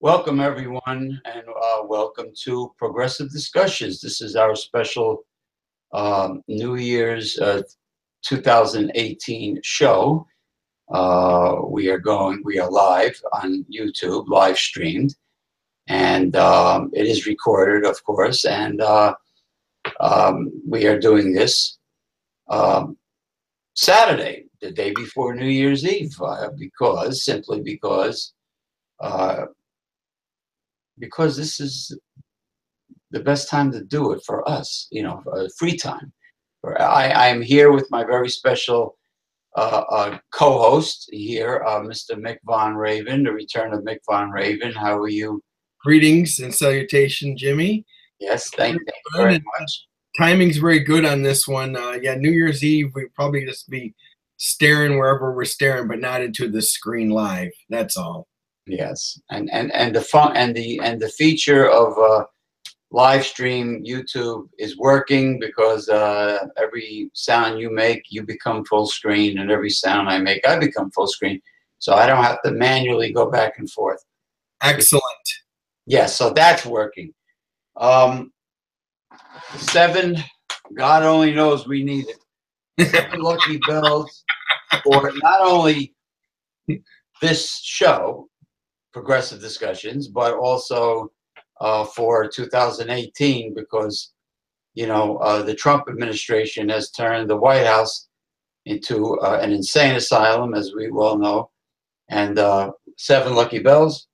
Welcome, everyone, and welcome to Progressive Discussions. This is our special New Year's 2018 show. We are live on YouTube, live streamed, and it is recorded, of course, and we are doing this Saturday, the day before New Year's Eve, simply because this is the best time to do it for us, free time. I am here with my very special co-host here, Mr. Mick Von Raven, the return of Mick Von Raven. How are you? Greetings and salutation, Jimmy. Yes, thank you very much. Timing's very good on this one. Yeah, New Year's Eve, we probably just be staring wherever we're staring, but not into the screen live. That's all. Yes, and the fun and the feature of live stream YouTube is working because every sound you make, you become full screen, and every sound I make, I become full screen. So I don't have to manually go back and forth. Excellent. Yes, so that's working. 7, God only knows we need it. 7 lucky bells for not only this show, Progressive Discussions, but also for 2018, because the Trump administration has turned the White House into an insane asylum, as we well know. And 7 lucky bells.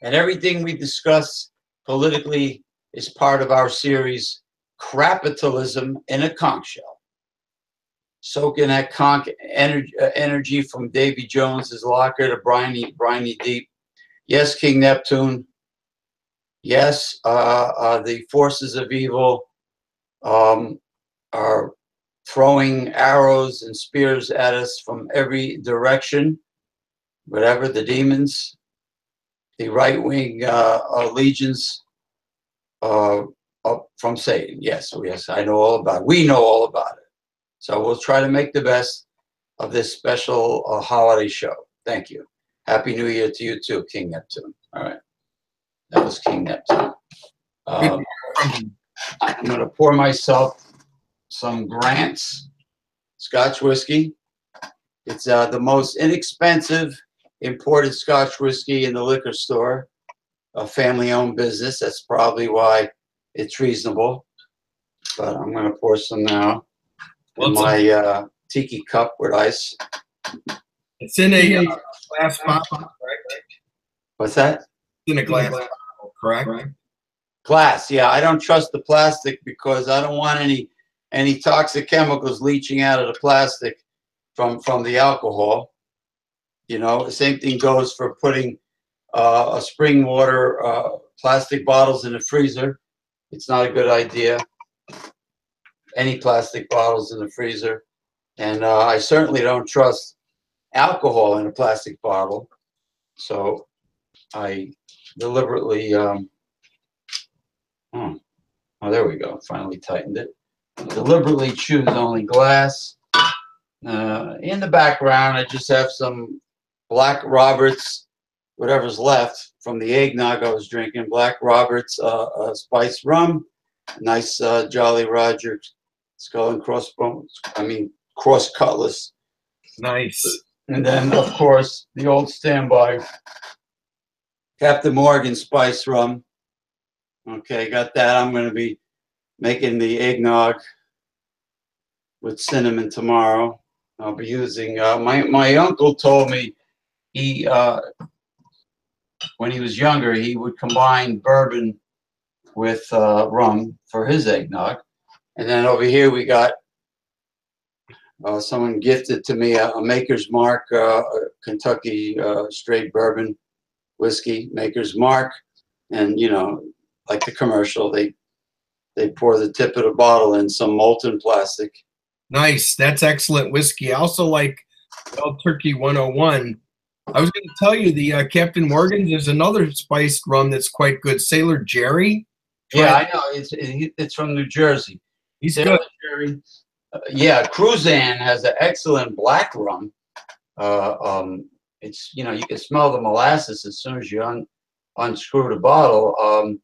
And everything we discuss politically is part of our series, Capitalism in a Conch Shell. Soak in that conch energy from Davy Jones's locker to briny deep. Yes, King Neptune. Yes, the forces of evil are throwing arrows and spears at us from every direction. Whatever the demons, the right-wing legions from Satan. Yes, I know all about it. We know all about it. So we'll try to make the best of this special holiday show. Thank you. Happy New Year to you too, King Neptune. All right. That was King Neptune. I'm going to pour myself some Grant's Scotch whiskey. It's the most inexpensive imported Scotch whiskey in the liquor store, a family-owned business. That's probably why it's reasonable. But I'm going to pour some now. In my tiki cup with ice. It's in a glass bottle, correct? What's that? It's in a glass bottle, correct? Glass, yeah. I don't trust the plastic because I don't want any toxic chemicals leaching out of the plastic from the alcohol. The same thing goes for putting spring water plastic bottles in the freezer. It's not a good idea. Any plastic bottles in the freezer, and I certainly don't trust alcohol in a plastic bottle. So I deliberately, there we go. Finally tightened it. Deliberately choose only glass. In the background, I just have some Black Roberts, whatever's left from the eggnog I was drinking. Black Roberts spiced rum, nice Jolly Roger skull and crossbones. Cross cutlass. Nice. And then, of course, the old standby, Captain Morgan spice rum. Okay, got that. I'm going to be making the eggnog with cinnamon tomorrow. I'll be using my uncle told me he when he was younger he would combine bourbon with rum for his eggnog. And then over here we got someone gifted to me a Maker's Mark Kentucky straight bourbon whiskey, Maker's Mark. And like the commercial, they pour the tip of the bottle in some molten plastic. Nice. That's excellent whiskey. I also like Wild Turkey 101. I was going to tell you the Captain Morgan's. There's another spiced rum that's quite good. Sailor Jerry. Yeah, I know. It's from New Jersey. He's good. Yeah, Cruzan has an excellent black rum. It's, you can smell the molasses as soon as you unscrew the bottle.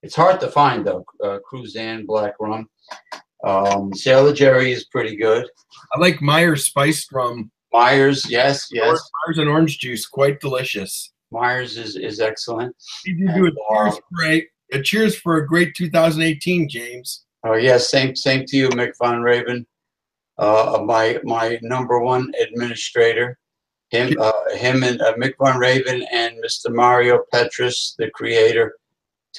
It's hard to find though. Cruzan black rum. Sailor Jerry is pretty good. I like Myers spiced rum. Myers, yes. Myers and orange juice, quite delicious. Myers is excellent. We do a cheers for a great 2018, James. Oh yes, same to you, Mick Von Raven. My number one administrator, him and Mick Von Raven and Mr. Mario Petrus, the creator.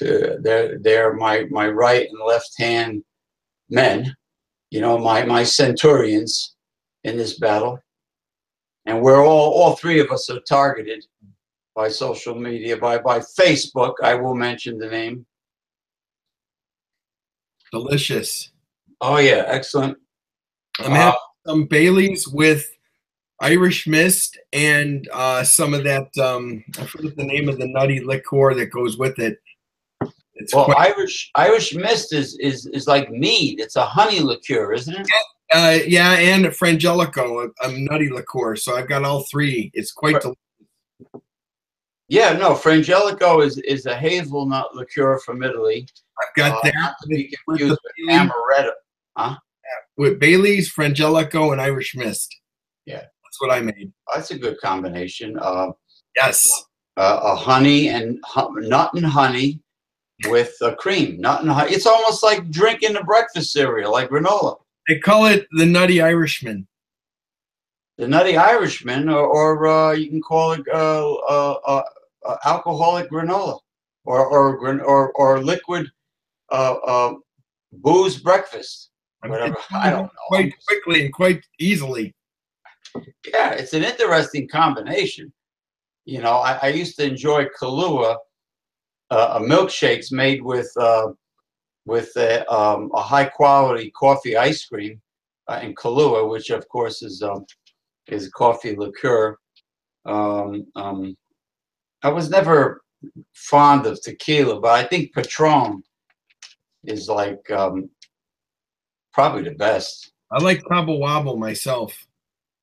They're my right and left hand men, my centurions in this battle. And we're all three of us are targeted by social media, by Facebook. I will mention the name. Delicious. Oh yeah, excellent. I'm having some Baileys with Irish Mist and some of that. I forget the name of the nutty liqueur that goes with it. It's Irish Mist is like mead. It's a honey liqueur, isn't it? Yeah, and Frangelico, a nutty liqueur. So I've got all three. It's quite delicious. Yeah, no, Frangelico is a hazelnut liqueur from Italy. I've got that. Not to be confused with amaretto. Huh? With Bailey's, Frangelico, and Irish Mist. Yeah. That's what I made. That's a good combination. Yes. A honey and nut and honey with cream. Nut and honey. It's almost like drinking a breakfast cereal, like granola. They call it the Nutty Irishman. The Nutty Irishman, or you can call it alcoholic granola, or liquid booze breakfast. Whatever. I don't know. Quite quickly and quite easily. Yeah, it's an interesting combination. I used to enjoy Kahlua, milkshakes made with a high quality coffee ice cream, and Kahlua, which of course is coffee liqueur. I was never fond of tequila, but I think Patron is like probably the best. I like Cabo Wabo myself.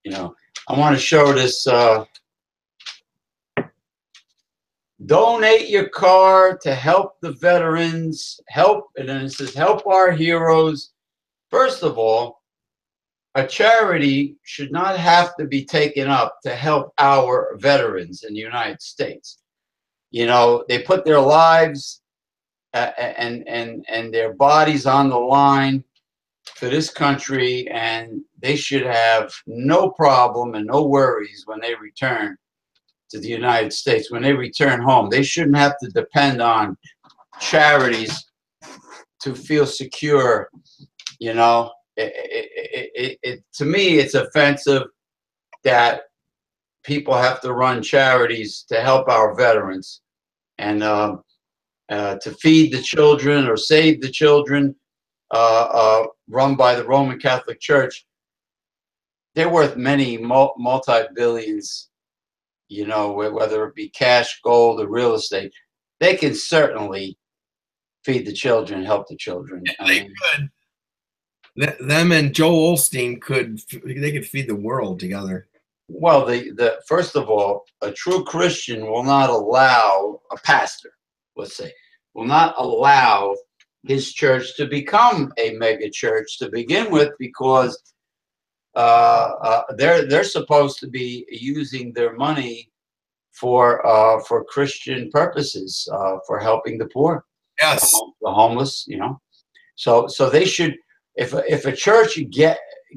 I want to show this. Donate your car to help the veterans. And then it says, help our heroes. First of all, a charity should not have to be taken up to help our veterans in the United States. They put their lives and their bodies on the line for this country, and they should have no problem and no worries when they return to the United States. When they return home, they shouldn't have to depend on charities to feel secure. To me, it's offensive that people have to run charities to help our veterans and to feed the children or save the children, run by the Roman Catholic Church. They're worth many multi-billions, whether it be cash, gold, or real estate. They can certainly feed the children, help the children. They could. Them and Joel Osteen could feed the world together. Well, the first of all, a true Christian will not allow a pastor, let's say, will not allow his church to become a mega church to begin with, because they're supposed to be using their money for Christian purposes, for helping the poor, yes, the homeless. So they should. If a church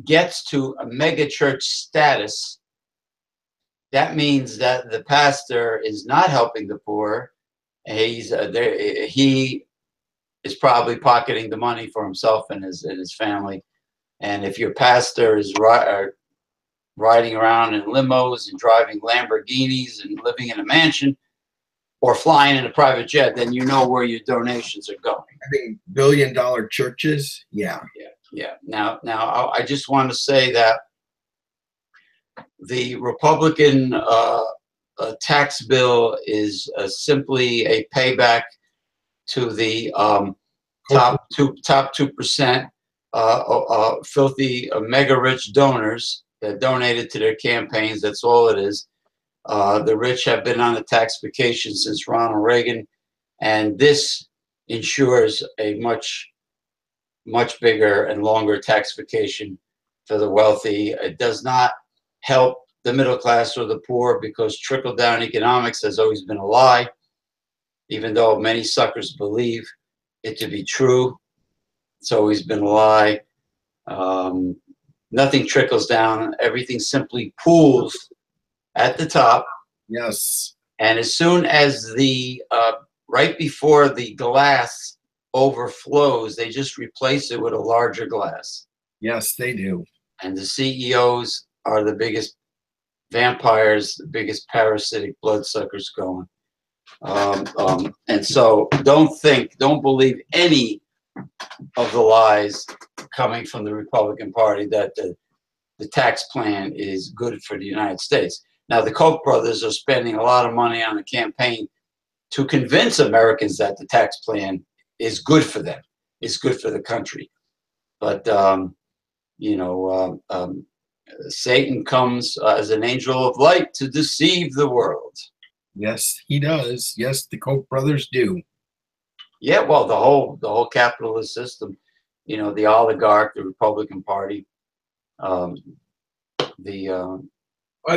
gets to a mega church status, that means that the pastor is not helping the poor. He is probably pocketing the money for himself and his family. And if your pastor is riding around in limos and driving Lamborghinis and living in a mansion or flying in a private jet, then you know where your donations are going. Having billion-dollar churches, yeah. Now, I just want to say that the Republican tax bill is simply a payback to the top 2%, filthy, mega rich donors that donated to their campaigns. That's all it is. The rich have been on a tax vacation since Ronald Reagan, and this ensures a much bigger and longer tax vacation for the wealthy. It does not help the middle class or the poor, because trickle-down economics has always been a lie, even though many suckers believe it to be true. It's always been a lie. Nothing trickles down. Everything simply pools at the top. Yes. And as soon as the, right before the glass overflows, they just replace it with a larger glass. Yes, they do. And the CEOs are the biggest vampires, the biggest parasitic bloodsuckers going. And so don't believe any of the lies coming from the Republican Party that the tax plan is good for the United States. Now, the Koch brothers are spending a lot of money on a campaign to convince Americans that the tax plan is good for them, is good for the country. But, Satan comes as an angel of light to deceive the world. Yes, he does. Yes, the Koch brothers do. Yeah, well, the whole capitalist system, the oligarch, the Republican Party, I've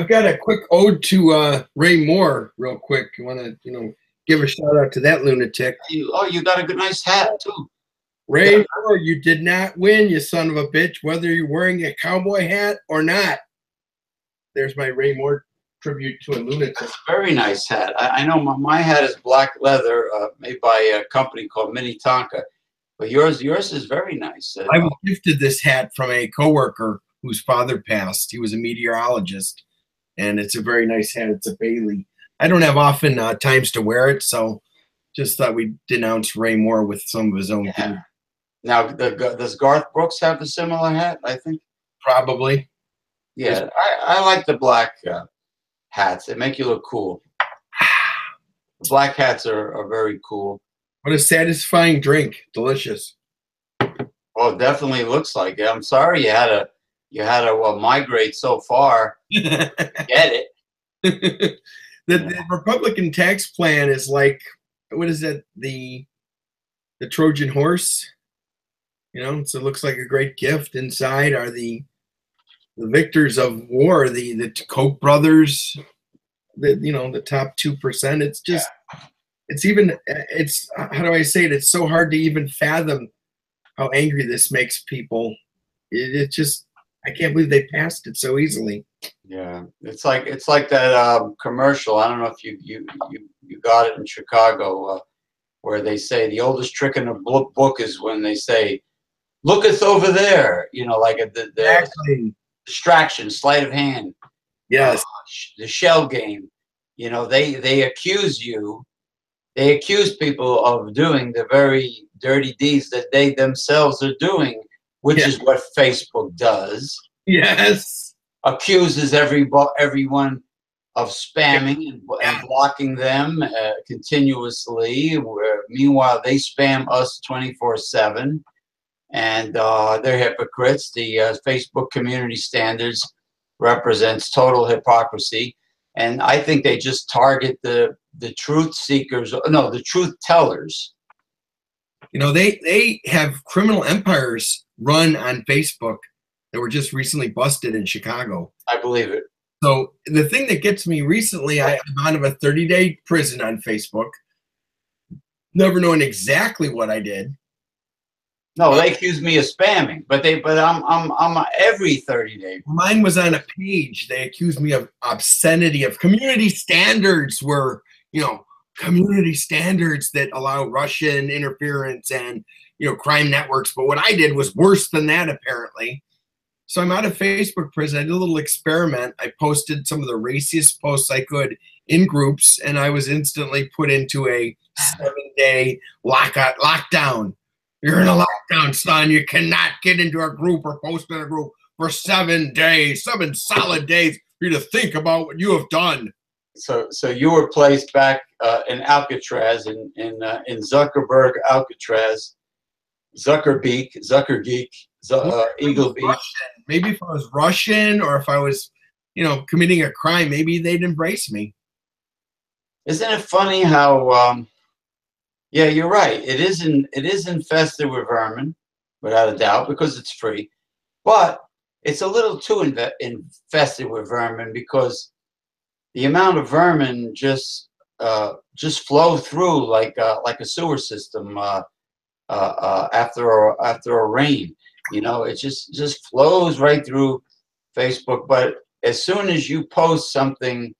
got a quick ode to Ray Moore, real quick. You want to, give a shout out to that lunatic. You got a good, nice hat too. Ray Moore, you did not win, you son of a bitch, whether you're wearing a cowboy hat or not. There's my Ray Moore tribute to a lunatic. That's a very nice hat. I know my hat is black leather, made by a company called Minnetonka, but yours is very nice. I was gifted this hat from a coworker whose father passed. He was a meteorologist, and it's a very nice hat. It's a Bailey. I don't have often times to wear it, so just thought we'd denounce Ray Moore with some of his own. Yeah. Now, does Garth Brooks have a similar hat, I think? Probably. Yeah, I like the black hats. They make you look cool. The black hats are very cool. What a satisfying drink. Delicious. Well, it definitely looks like it. I'm sorry you had to migrate so far. Get it. The Republican tax plan is like, what is it? The Trojan horse? So it looks like a great gift. Inside are the victors of war, the Koch brothers, the top 2%. It's just, it's how do I say it? It's so hard to even fathom how angry this makes people. It just, I can't believe they passed it so easily. Yeah, it's like that commercial. I don't know if you got it in Chicago, where they say the oldest trick in a book is when they say, "Looketh over there," like the Exactly. distraction, sleight of hand. Yes. The shell game. They accuse people of doing the very dirty deeds that they themselves are doing, which is what Facebook does. Yes. Accuses everyone of spamming and blocking them continuously. Meanwhile, they spam us 24/7, and they're hypocrites. The Facebook community standards represents total hypocrisy, and I think they just target the truth seekers. No, the truth tellers. They have criminal empires run on Facebook that were just recently busted in Chicago. I believe it. So the thing that gets me recently, I'm out of a 30-day prison on Facebook, never knowing exactly what I did. No, they accuse me of spamming, but I'm every 30 days. Mine was on a page. They accused me of obscenity, of community standards were, community standards that allow Russian interference and, crime networks. But what I did was worse than that, apparently. So I'm out of Facebook prison. I did a little experiment. I posted some of the raciest posts I could in groups, and I was instantly put into a 7-day lockdown. You're in a lockdown, son. You cannot get into a group or post in a group for 7 days, 7 solid days for you to think about what you have done. So you were placed back in Alcatraz, in Zuckerberg Alcatraz, Zuckergeek, Eagle Beak. Maybe if I was Russian or if I was, committing a crime, maybe they'd embrace me. Isn't it funny how? Yeah, you're right. It is infested with vermin, without a doubt, because it's free. But it's a little too infested with vermin because the amount of vermin just flow through like a sewer system after a rain. It just flows right through Facebook. But as soon as you post something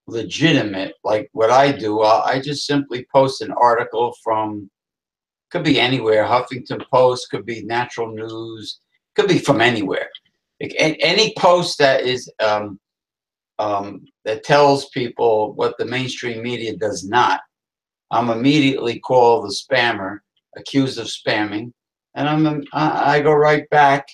legitimate, like what I do, I just simply post an article from, could be anywhere, Huffington Post, could be Natural News, could be from anywhere. Any post that is that tells people what the mainstream media does not, I'm immediately called the spammer, accused of spamming, and I go right back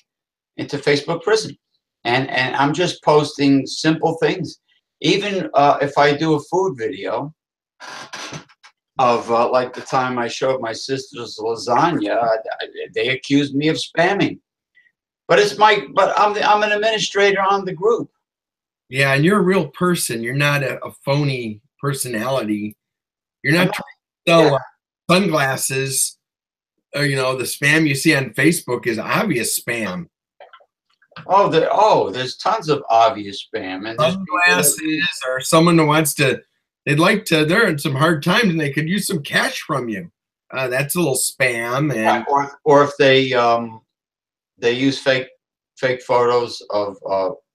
into Facebook prison. And I'm just posting simple things. Even if I do a food video of like the time I showed my sister's lasagna, they accused me of spamming. But I'm an administrator on the group. Yeah, and you're a real person. You're not a phony personality. You're not trying to sell sunglasses. The spam you see on Facebook is obvious spam. There's tons of obvious spam, and there's Sunglasses or someone who wants to, they're in some hard times and they could use some cash from you. That's a little spam. And or if they use fake photos of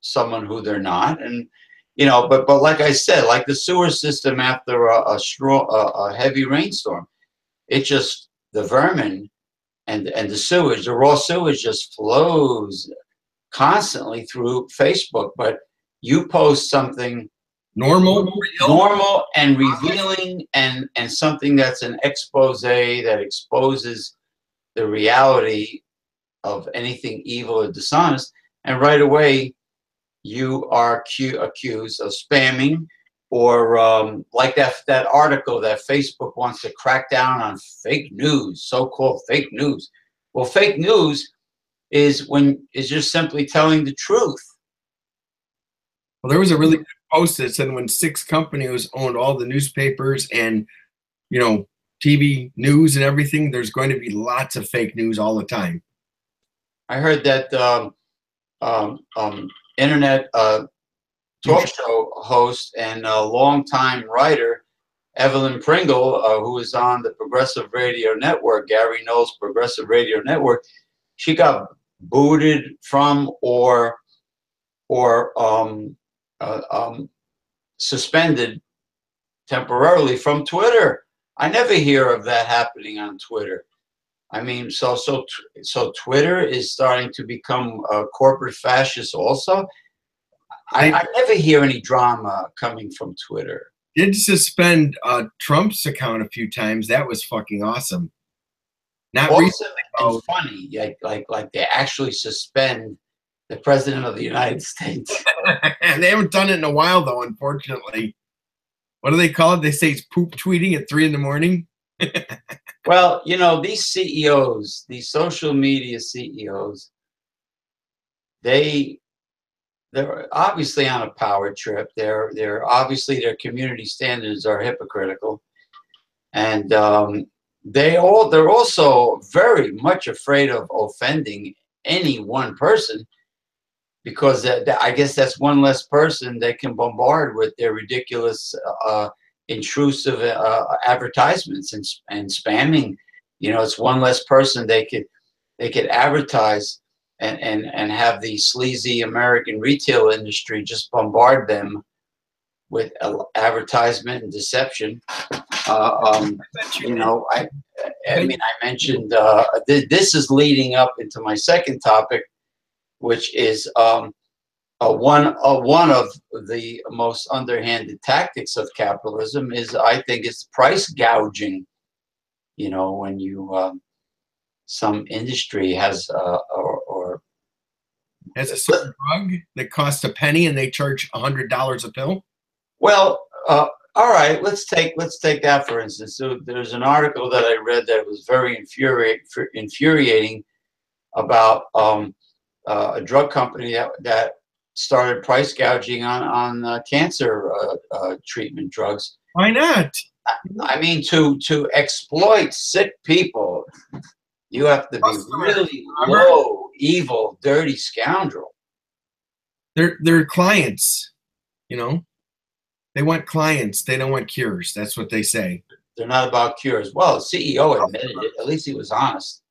someone who they're not, and but like I said, like the sewer system after a heavy rainstorm, it just, the vermin and the sewage, the raw sewage just flows constantly through Facebook. But you post something normal and revealing, and something that's an expose that exposes the reality of anything evil or dishonest, and right away you are accused of spamming, or like that article that Facebook wants to crack down on fake news, so-called fake news. Well, fake news is just simply telling the truth. Well, there was a really good post that said when 6 companies owned all the newspapers and TV news and everything, there's going to be lots of fake news all the time. I heard that internet talk show host and longtime writer Evelyn Pringle, who is on the Progressive Radio Network, Gary Knowles' Progressive Radio Network, she got booted from or suspended temporarily from Twitter. I never hear of that happening on Twitter. I mean, so Twitter is starting to become corporate fascist also. I never hear any drama coming from Twitter. Did suspend Trump's account a few times. That was fucking awesome. Not awesome and funny, like they actually suspend the president of the United States. They haven't done it in a while, though, unfortunately. What do they call it? They say it's poop tweeting at 3 a.m. Well, these CEOs, these social media CEOs, they're obviously on a power trip. They're obviously, their community standards are hypocritical, and they're also very much afraid of offending any one person, because I guess that's one less person they can bombard with their ridiculous, intrusive advertisements and spamming. It's one less person they could advertise and have the sleazy American retail industry just bombard them with advertisement and deception. I mentioned this is leading up into my second topic, which is one of the most underhanded tactics of capitalism is, I think, it's price gouging. When some industry has has a certain drug that costs a penny and they charge $100 a pill. Well, all right, let's take that for instance. So there's an article that I read that was very infuriating about a drug company that started price gouging on cancer treatment drugs. Why not? I mean, to exploit sick people, you have to be Customers, really Robert. low, evil, dirty scoundrel. They're clients, you know. They want clients. They don't want cures. That's what they say. They're not about cures. Well, the CEO admitted it. At least he was honest.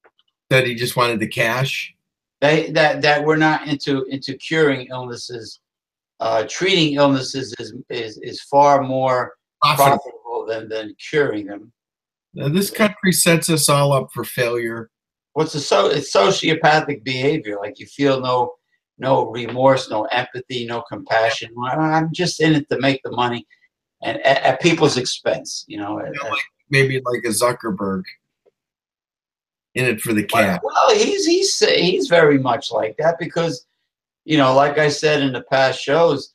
That he just wanted the cash. That we're not into curing illnesses. Treating illnesses is far more profitable than curing them. Now, this country sets us all up for failure. It's sociopathic behavior. Like you feel no remorse, no empathy, no compassion. I'm just in it to make the money, and at people's expense. Maybe like a Zuckerberg. In it for the cash. Well, he's very much like that because, like I said in the past shows,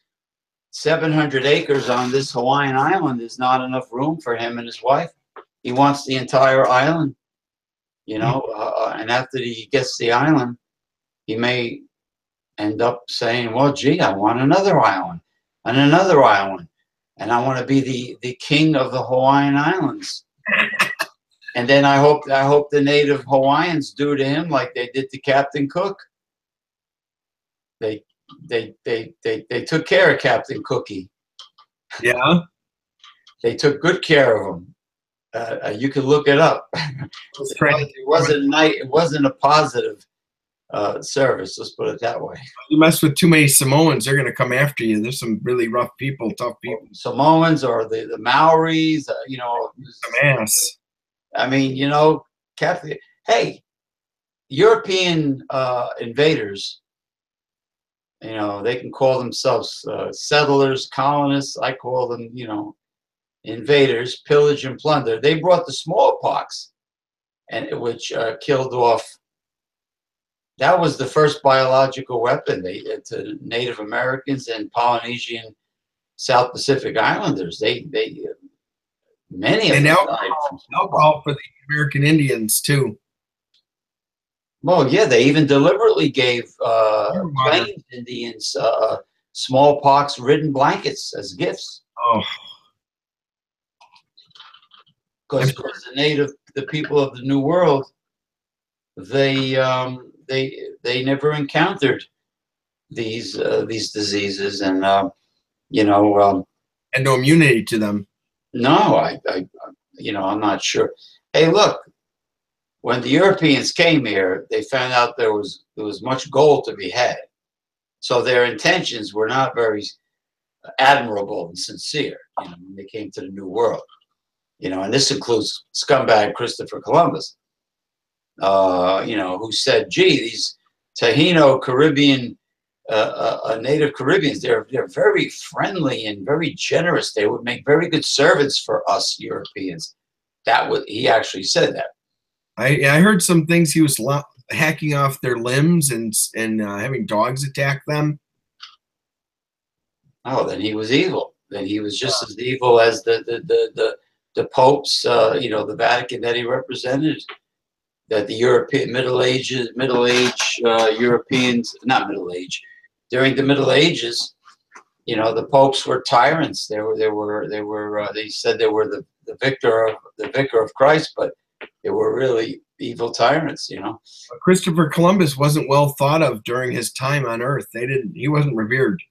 700 acres on this Hawaiian island is not enough room for him and his wife. He wants the entire island, and after he gets the island, he may end up saying, well, gee, I want another island and another island, and I want to be the king of the Hawaiian Islands. And then I hope the native Hawaiians do to him like they did to Captain Cook. They took care of Captain Cookie. Yeah. They took good care of him. You can look it up. It wasn't a positive service. Let's put it that way. You mess with too many Samoans, they're going to come after you. There's some really rough people, tough people. Samoans or the Maoris, Some ass. I mean, Catholic. Hey, European invaders. They can call themselves settlers, colonists. I call them, invaders, pillage and plunder. They brought the smallpox, and which killed off. That was the first biological weapon to Native Americans and Polynesian South Pacific Islanders. Many of them died from alcohol for the American Indians too. Well, yeah, they even deliberately gave Plains Indians smallpox-ridden blankets as gifts. Oh, because the people of the New World, they never encountered these diseases, and and no immunity to them. No, I'm not sure. Hey, look, when the Europeans came here, they found out there was much gold to be had. So their intentions were not very admirable and sincere, when they came to the New World. And this includes scumbag Christopher Columbus, who said, gee, these Taino Caribbean Native Caribbeans, they're very friendly and very generous. They would make very good servants for us Europeans. He actually said that. I heard some things. He was hacking off their limbs and having dogs attack them. Oh, then he was evil. Then he was just as evil as the popes, the Vatican that he represented. That the European Middle Age Europeans, not Middle Age, during the Middle Ages, the popes were tyrants. They said they were the vicar of Christ, but they were really evil tyrants. Christopher Columbus wasn't well thought of during his time on Earth. He wasn't revered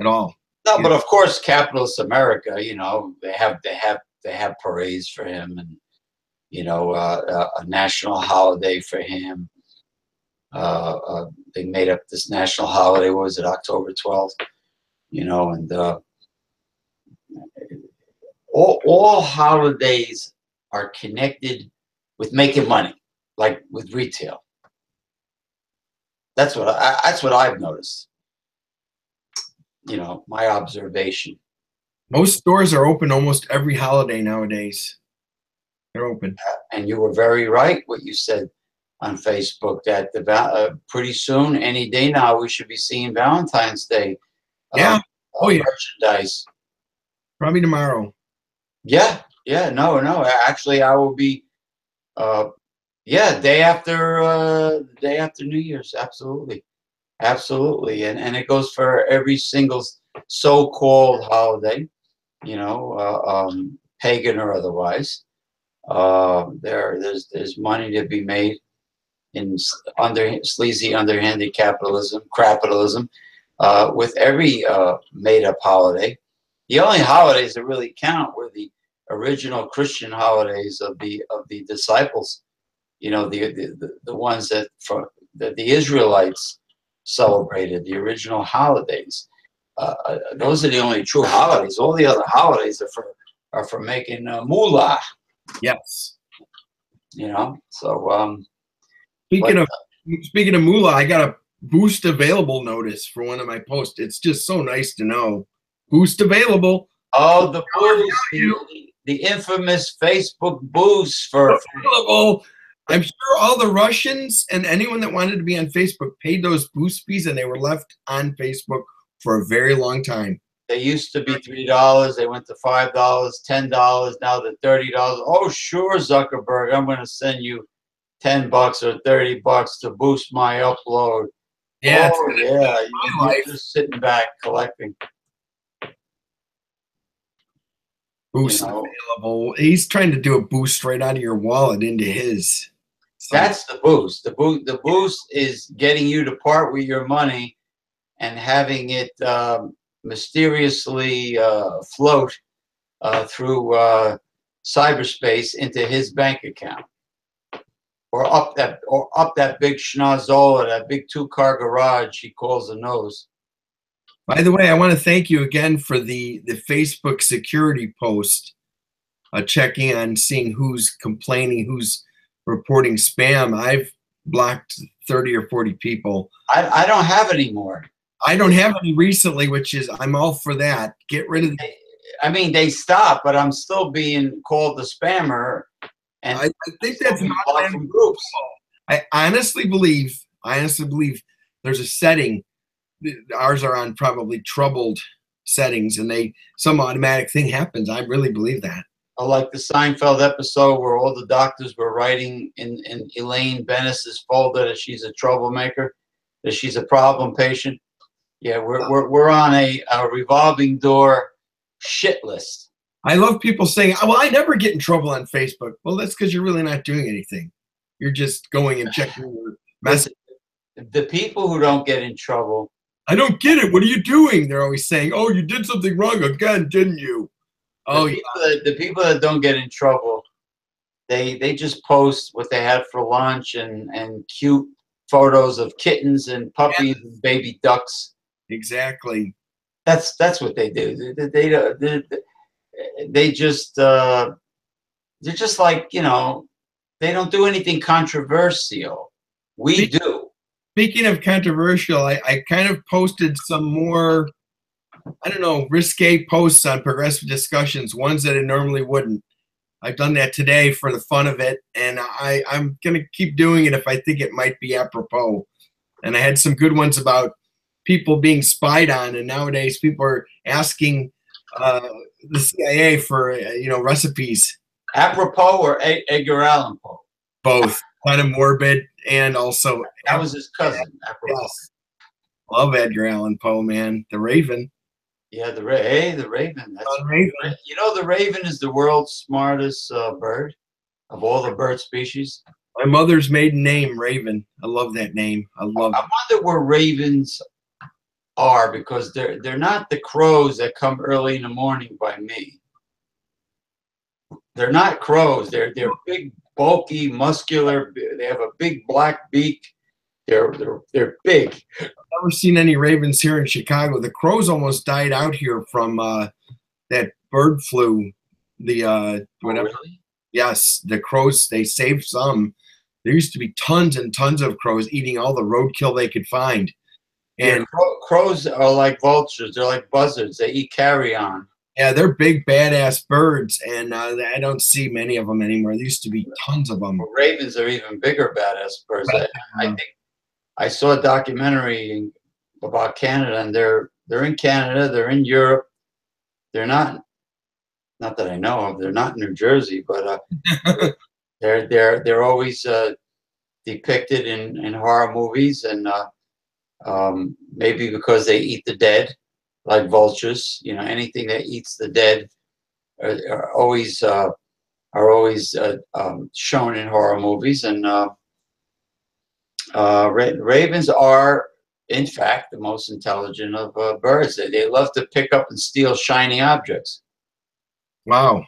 at all. No, but of course, capitalist America, they have parades for him, and a national holiday for him. They made up this national holiday. What was it, October 12th? And all holidays are connected with making money, like with retail. That's what I've noticed. My observation. Most stores are open almost every holiday nowadays. They're open. And you were very right what you said on Facebook that pretty soon, any day now, we should be seeing Valentine's Day. Yeah. Merchandise. Probably tomorrow. Yeah. No. Actually, I will be. Day after New Year's. Absolutely. Absolutely, and it goes for every single so-called holiday, you know, pagan or otherwise. There's money to be made in sleazy, underhanded capitalism, with every made-up holiday. The only holidays that really count were the original Christian holidays of the disciples. You know, the ones that the Israelites celebrated, the original holidays. Those are the only true holidays. All the other holidays are for making moolah. Yes. You know, so Speaking of speaking of moolah, I got a boost available notice for one of my posts. It's just so nice to know. Boost available. oh, the boost, the infamous Facebook boost for Available. I'm sure all the Russians and anyone that wanted to be on Facebook paid those boost fees, and they were left on Facebook for a very long time. they used to be $3. They went to $5, $10. Now they're $30. Oh, sure, Zuckerberg, I'm going to send you $10 or $30 to boost my upload. Yeah, oh yeah, you're just sitting back collecting. Boost available. He's trying to do a boost right out of your wallet into his. That's the boost. The boost is getting you to part with your money and having it mysteriously float through cyberspace into his bank account, or up that big schnozola, that big 2-car garage he calls a nose. By the way, I want to thank you again for the Facebook security post, checking on seeing who's complaining, who's reporting spam. I've blocked 30 or 40 people. I don't have any more. I don't have any recently, which is, I'm all for that. Get rid of I mean, they stopped, but I'm still being called the spammer. And I think that's not from groups. I honestly believe there's a setting. Ours are on probably troubled settings, and some automatic thing happens. I really believe that. Like the Seinfeld episode where all the doctors were writing in Elaine Bennis's folder that she's a troublemaker, that she's a problem patient. Yeah, we're on a revolving door shit list. I love people saying, "Well, I never get in trouble on Facebook." Well, that's because you're really not doing anything. You're just going and checking your message. The people who don't get in trouble, I don't get it. What are you doing? They're always saying, "Oh, you did something wrong again, didn't you?" Oh, the people that don't get in trouble, they just post what they had for lunch and cute photos of kittens and puppies and baby ducks. Exactly. That's what they do. They just they're just like, you know, they don't do anything controversial. We do. Speaking of controversial, I kind of posted some more, I don't know, risque posts on progressive discussions, ones that I normally wouldn't. I've done that today for the fun of it, and I'm going to keep doing it if I think it might be apropos. And I had some good ones about people being spied on, and nowadays people are asking the CIA for, recipes. Apropos or Edgar Allan Poe? Both. Kind of morbid, and also... That was his cousin, apropos. Yes. Love Edgar Allan Poe, man. The Raven. Yeah, the Raven. That's Raven. You know, the Raven is the world's smartest bird of all the bird species. My mother's maiden name, Raven. I love that name. I wonder where ravens are, because they're not the crows that come early in the morning by me. They're not crows. They're big, bulky, muscular. They have a big black beak. They're big. I've never seen any ravens here in Chicago. The crows almost died out here from that bird flu. The whatever. Oh, really? Yes, the crows. They saved some. There used to be tons and tons of crows eating all the roadkill they could find. And crows are like vultures. They're like buzzards. They eat carrion. Yeah, they're big, badass birds, and I don't see many of them anymore. There used to be tons of them. Well, ravens are even bigger, badass birds. I think I saw a documentary about Canada, and they're in Canada. They're in Europe. They're not that I know of. They're not in New Jersey, but they're always depicted in horror movies, and Maybe because they eat the dead like vultures. You know, anything that eats the dead are always shown in horror movies. And ravens are, in fact, the most intelligent of birds. They love to pick up and steal shiny objects. Wow.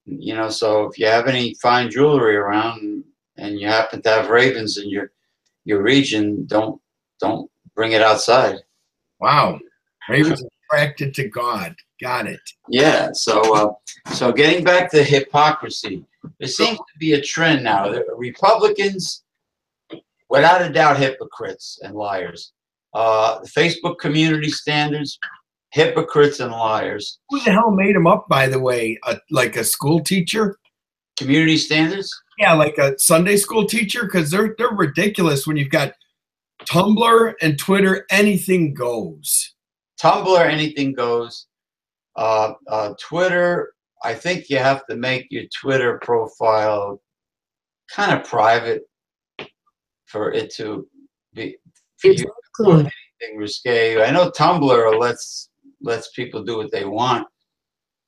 You know, so if you have any fine jewelry around and you happen to have ravens in your region, don't bring it outside. Wow. Ravens attracted to God. Got it. Yeah. So so getting back to hypocrisy, there seems to be a trend now. The Republicans, without a doubt, hypocrites and liars. The Facebook community standards, hypocrites and liars. Who the hell made him up, by the way? Like a school teacher? Community standards? Yeah, like a Sunday school teacher, because they're ridiculous when you've got Tumblr and Twitter, anything goes. Tumblr, anything goes. Twitter, I think you have to make your Twitter profile kind of private for it to be for you to do anything risque. I know Tumblr lets people do what they want.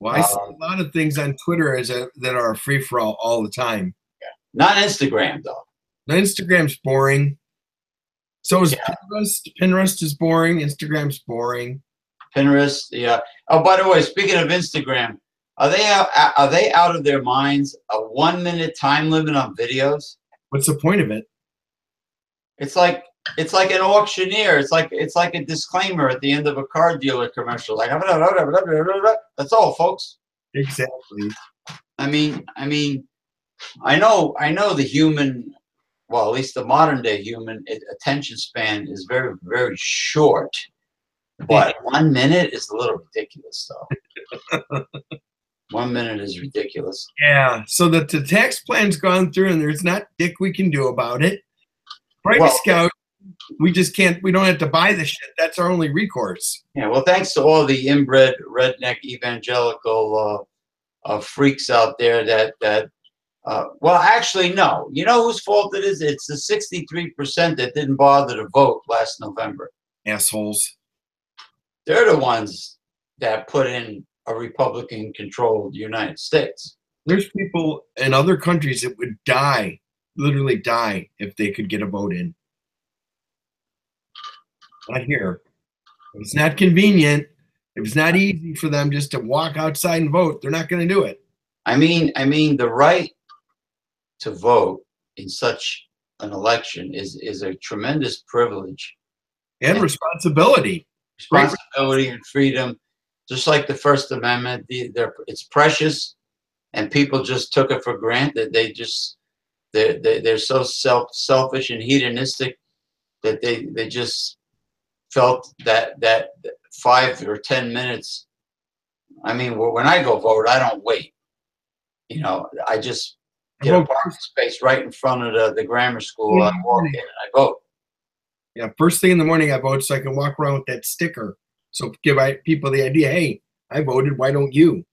Well, I see a lot of things on Twitter that are free for all the time. Yeah. Not Instagram though. Instagram's boring. So is Pinterest. Pinterest is boring. Instagram's boring. Pinterest, yeah. Oh, by the way, speaking of Instagram, are they out of their minds? A 1 minute time limit on videos? What's the point of it? It's like an auctioneer. It's like a disclaimer at the end of a car dealer commercial. Like, that's all, folks. Exactly. I mean, I know the human, well, at least the modern day human attention span is very, very short. But 1 minute is a little ridiculous, though. 1 minute is ridiculous. Yeah. So the tax plan's gone through, and there's not dick we can do about it. Private Scout, we just can't. We don't have to buy the shit. That's our only recourse. Yeah. Well, thanks to all the inbred redneck evangelical freaks out there that. Well, actually, no. You know whose fault it is? It's the 63% that didn't bother to vote last November. Assholes. They're the ones that put in a Republican-controlled United States. There's people in other countries that would die, literally die, if they could get a vote in. Not here. If it's not convenient, if it's not easy for them just to walk outside and vote, they're not going to do it. I mean, the right to vote in such an election is a tremendous privilege and responsibility. Responsibility and freedom, just like the First Amendment. It's precious, and people just took it for granted. They're so selfish and hedonistic that they just felt that 5 or 10 minutes. I mean, when I go vote, I don't wait. You know, I just get a parking space right in front of the grammar school. I walk in and I vote. Yeah, first thing in the morning I vote so I can walk around with that sticker. So give people the idea, hey, I voted, why don't you?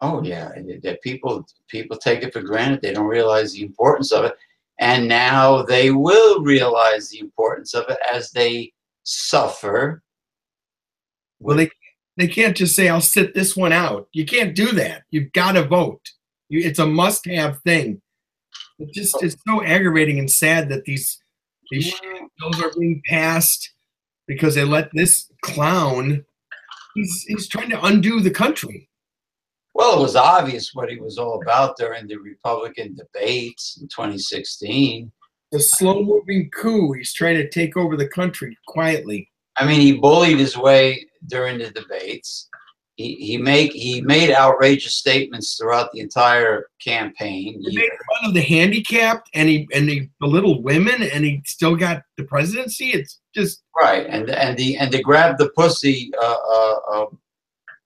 Oh yeah, that people take it for granted. They don't realize the importance of it. And now they will realize the importance of it as they suffer. Well, they can't just say, I'll sit this one out. You can't do that. You've got to vote. It's a must-have thing. It's so aggravating and sad that these bills are being passed because they let this clown, he's trying to undo the country. Well, it was obvious what he was all about during the Republican debates in 2016. The slow-moving coup. He's trying to take over the country quietly. I mean, he bullied his way during the debates. He made outrageous statements throughout the entire campaign. He made fun of the handicapped, and he belittled women, and he still got the presidency. It's just right. And the grab the pussy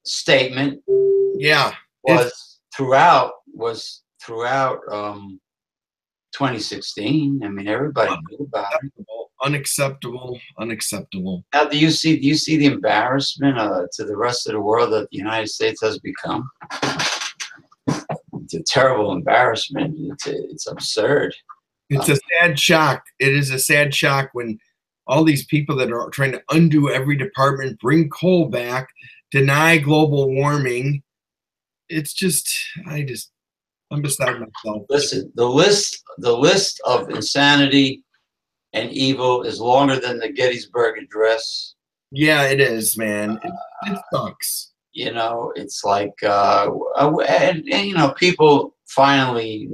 statement. Yeah, was throughout 2016. I mean, everybody knew about it. Unacceptable. Now, do you see the embarrassment to the rest of the world that the United States has become? It's a terrible embarrassment. It's absurd. It's a sad shock. It is a sad shock when all these people that are trying to undo every department, bring coal back, deny global warming. It's just, I'm beside myself. Listen, the list of insanity and evil is longer than the Gettysburg Address. Yeah, it is, man. It sucks. You know, it's like, you know, people finally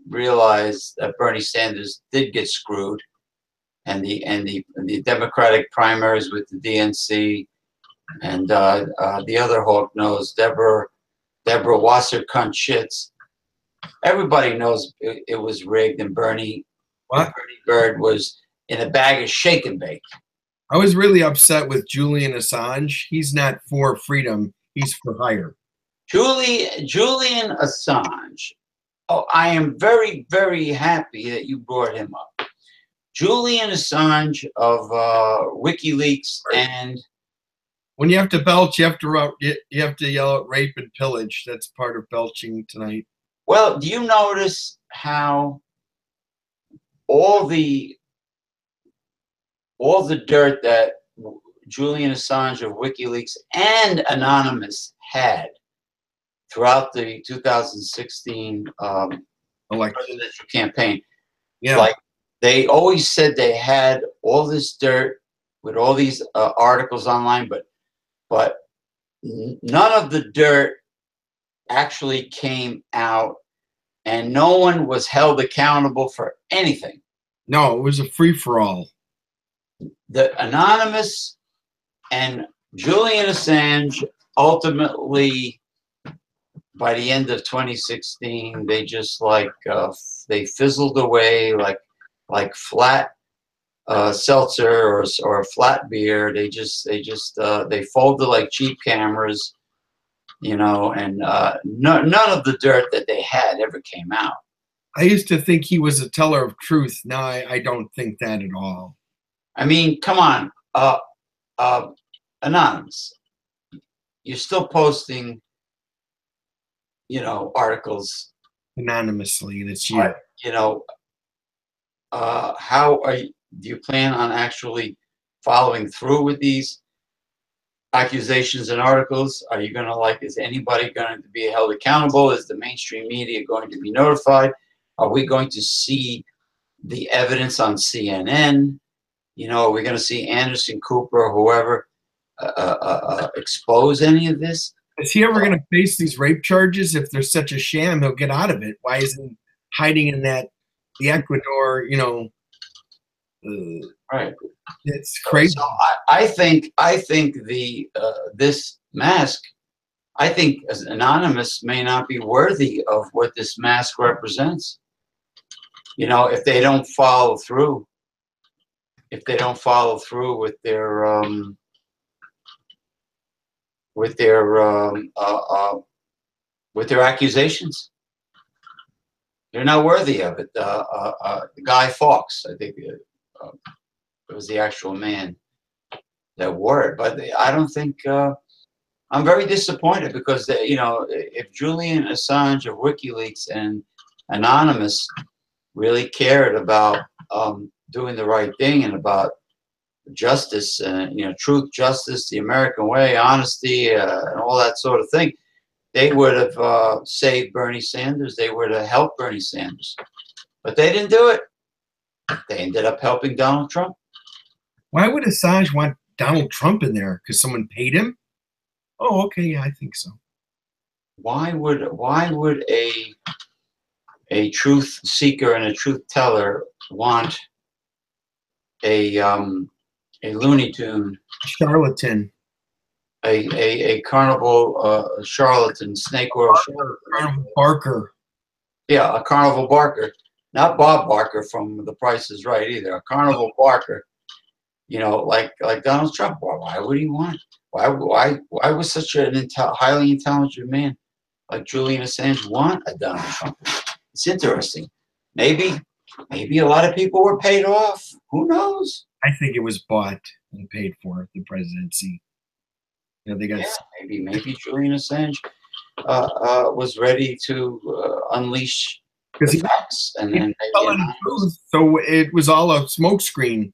realize that Bernie Sanders did get screwed, and the Democratic primaries with the DNC, and the other hawk knows, Deborah Wasser cunt shits. Everybody knows it was rigged, and Bernie Bird was in a bag of shake and bake. I was really upset with Julian Assange. He's not for freedom. He's for hire. Julian Assange. Oh, I am very, very happy that you brought him up. Julian Assange of WikiLeaks, and when you have to belch, you have to yell at rape and pillage. That's part of belching tonight. Well, do you notice how all the dirt that Julian Assange of WikiLeaks and Anonymous had throughout the 2016 presidential campaign? Yeah. Like, they always said they had all this dirt with all these articles online, but none of the dirt actually came out, and no one was held accountable for anything. No, it was a free-for-all. The Anonymous and Julian Assange ultimately, by the end of 2016, they just they fizzled away like flat seltzer or flat beer. They folded like cheap cameras, you know, and none of the dirt that they had ever came out. I used to think he was a teller of truth. Now I don't think that at all. I mean, come on, Anonymous, you're still posting, you know, articles anonymously. That's you. You know, how do you plan on actually following through with these accusations and articles? Are you going to, is anybody going to be held accountable? Is the mainstream media going to be notified? Are we going to see the evidence on CNN? You know, are we going to see Anderson Cooper or whoever expose any of this? Is he ever going to face these rape charges? If there's such a sham, he'll get out of it. Why isn't he hiding in the Ecuador, you know? Right. It's crazy. So I think this mask, I think as Anonymous may not be worthy of what this mask represents. You know, if they don't follow through, with their accusations, they're not worthy of it. Guy Fawkes, I think it was the actual man that wore it. But I don't think, I'm very disappointed because, you know, if Julian Assange of WikiLeaks and Anonymous really cared about doing the right thing and about justice, you know, truth, justice, the American way, honesty, and all that sort of thing, they would have saved Bernie Sanders. They would have helped Bernie Sanders. But they didn't do it. They ended up helping Donald Trump. Why would Assange want Donald Trump in there? Because someone paid him? Oh, okay, yeah, I think so. Why would a truth seeker and a truth teller want a Looney Tune, charlatan, a carnival charlatan, snake oil charlatan, carnival barker? Yeah, a carnival barker, not Bob Barker from The Price is Right either. A carnival barker, you know, like Donald Trump. Why would he want? Why was such an highly intelligent man like Julian Assange want a Donald Trump? It's interesting. Maybe a lot of people were paid off. Who knows? I think it was bought and paid for, the presidency. You know, they got maybe Julian Assange was ready to unleash the facts, and then telling the truth, so it was all a smokescreen.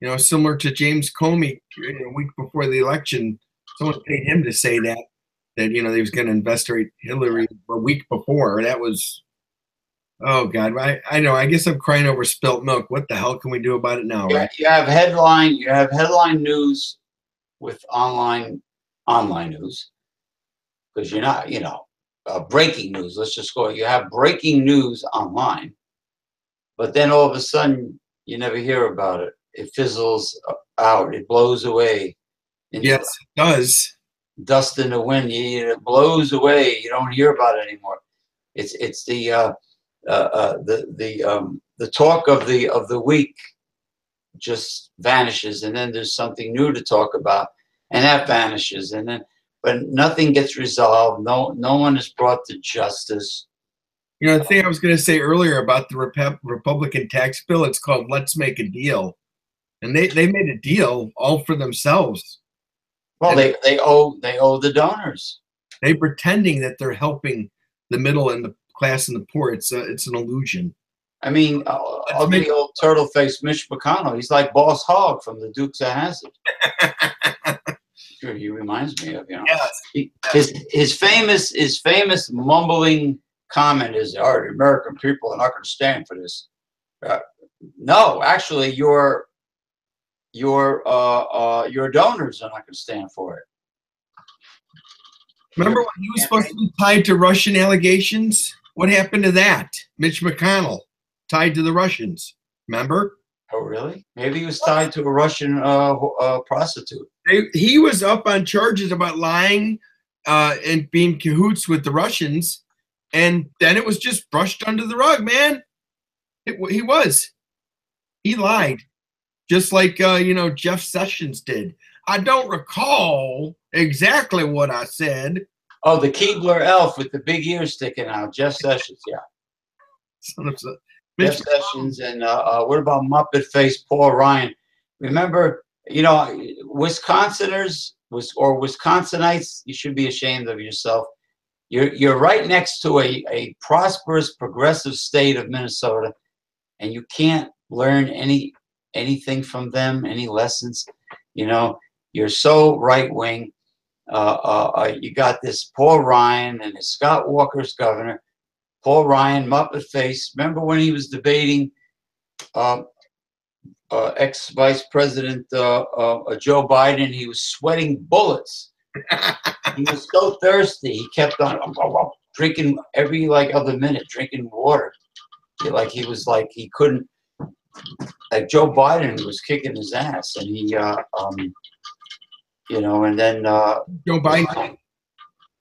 You know, similar to James Comey, a week before the election, someone paid him to say that you know, he was going to investigate Hillary a week before. That was, oh God, I know. I guess I'm crying over spilt milk. What the hell can we do about it now, Yeah, right? you have headline news with online news, because you're not, breaking news. Let's just go. You have breaking news online, but then all of a sudden you never hear about it. It fizzles out. It blows away into Yes, it does. dust in the wind. It blows away. You don't hear about it anymore. It's the talk of the week just vanishes, and then there's something new to talk about, and that vanishes, and then but nothing gets resolved. No one is brought to justice. You know, the thing I was going to say earlier about the Republican tax bill, it's called "Let's Make a Deal," and they made a deal all for themselves. Well, they owe the donors. They pretending that they're helping the middle and the class and the poor. It's an illusion. I mean, ugly old turtle faced Mitch McConnell. He's like Boss Hogg from the Dukes of Hazzard. Sure, he reminds me of, Yes. His famous mumbling comment is, "All right, the American people are not going to stand for this." No, actually, your donors are not going to stand for it. Remember when he was supposed to be tied to Russian allegations? What happened to that? Mitch McConnell tied to the Russians. Remember? Oh, really? Maybe he was tied to a Russian prostitute. He was up on charges about lying and being cahoots with the Russians, and then it was just brushed under the rug, man. He lied, just like Jeff Sessions did. I don't recall exactly what I said. Oh, the Keebler elf with the big ears sticking out, Jeff Sessions, yeah. Son of a Jeff Sessions, and what about Muppet face Paul Ryan? Remember, Wisconsinites, you should be ashamed of yourself. You're right next to a prosperous, progressive state of Minnesota, and you can't learn anything from them, any lessons. You're so right wing. You got this Paul Ryan and his Scott Walker's governor. Paul Ryan, Muppet face. Remember when he was debating ex-Vice President Joe Biden? He was sweating bullets. He was so thirsty. He kept on drinking every other minute, drinking water. He couldn't. Like Joe Biden was kicking his ass, and he, and then Joe Biden.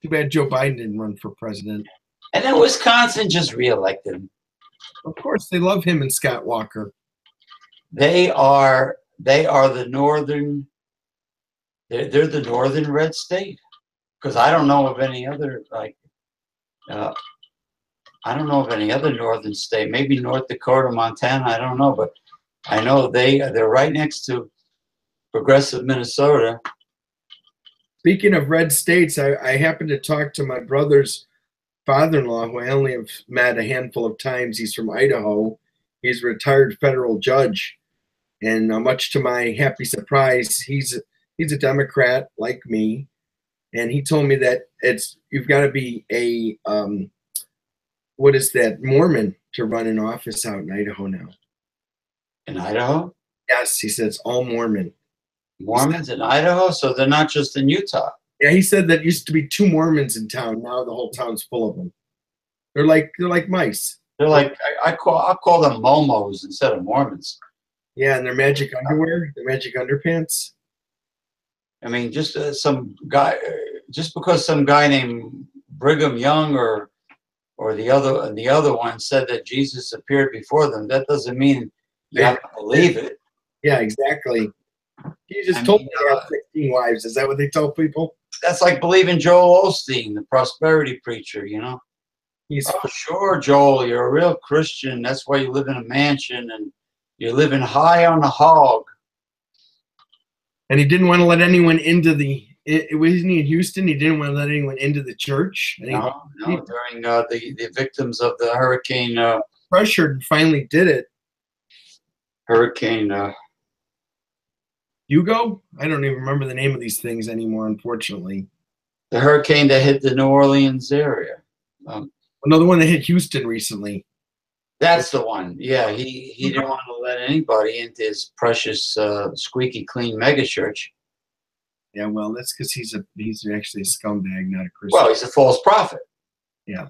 Too bad Joe Biden didn't run for president. And then Wisconsin just reelected him. Of course, they love him and Scott Walker. They are the northern. They're the northern red state, because I don't know of any other I don't know of any other northern state. Maybe North Dakota, Montana. I don't know, but I know they're right next to progressive Minnesota. Speaking of red states, I happened to talk to my brother's father-in-law, who I only have met a handful of times. He's from Idaho. He's a retired federal judge, and much to my happy surprise, he's a Democrat like me, and he told me that you've got to be a what is that, Mormon, to run an office out in Idaho now. In Idaho? Yes, he says all Mormon. Mormons in Idaho, so they're not just in Utah. Yeah, he said that used to be 2 Mormons in town. Now the whole town's full of them. They're like mice. They're like I'll call them momos instead of Mormons. Yeah, and their magic underwear, their magic underpants. I mean, just some guy, just because some guy named Brigham Young or the other one said that Jesus appeared before them, that doesn't mean you have to believe it. Yeah, exactly. He just told me they have 16 wives. Is that what they tell people? That's like believing Joel Osteen, the prosperity preacher, He's sure, Joel, you're a real Christian. That's why you live in a mansion and you're living high on the hog. And he didn't want to let anyone into wasn't he in Houston? He didn't want to let anyone into the church. No, during the victims of the hurricane. Pressured and finally did it. Hurricane. Hugo? I don't even remember the name of these things anymore, unfortunately. The hurricane that hit the New Orleans area. Another one that hit Houston recently. That's the one. Yeah, he didn't want to let anybody into his precious squeaky clean megachurch. Yeah, well, that's because he's actually a scumbag, not a Christian. Well, he's a false prophet. Yeah.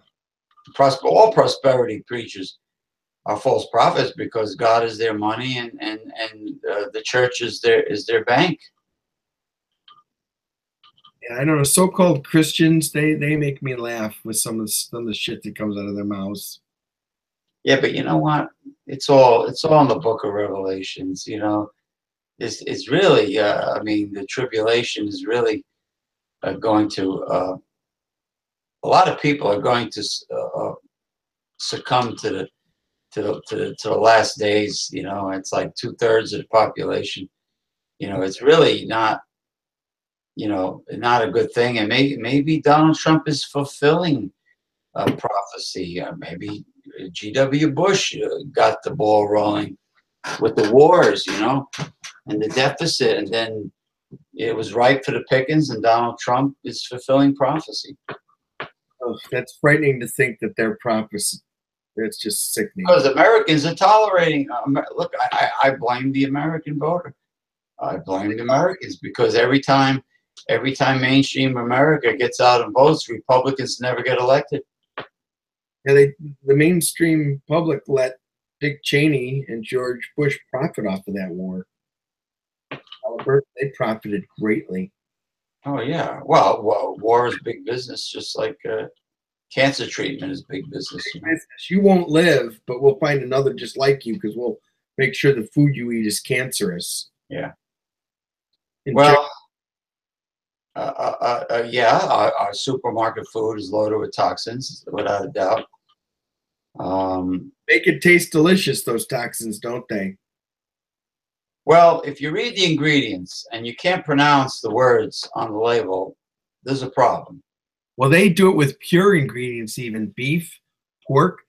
All prosperity preachers are false prophets because God is their money and the church is their bank. Yeah, I don't know. So-called Christians, they make me laugh with some of the shit that comes out of their mouths. Yeah, but you know what? It's all in the book of Revelations. You know, it's really. I mean, the tribulation is really going to. A lot of people are going to succumb to the last days. You know, it's like 2/3 of the population. You know, it's really not. You know, not a good thing, and maybe Donald Trump is fulfilling a prophecy. Maybe G.W. Bush got the ball rolling with the wars, you know, and the deficit, and then it was ripe for the pickings, and Donald Trump is fulfilling prophecy. Oh, that's frightening to think that they're prophecy. That's just sickening. Because Americans are tolerating. Look, I blame the American voter. I blame the Americans because every time mainstream America gets out and votes, Republicans never get elected. Yeah, the mainstream public let Dick Cheney and George Bush profit off of that war. They profited greatly. Oh yeah, well, war is big business, just like cancer treatment is big business. You know? You won't live, but we'll find another just like you because we'll make sure the food you eat is cancerous. Yeah. And well, yeah, our supermarket food is loaded with toxins, without a doubt. Make it taste delicious, those toxins, don't they? Well, if you read the ingredients and you can't pronounce the words on the label, there's a problem. Well, they do it with pure ingredients, even beef, pork.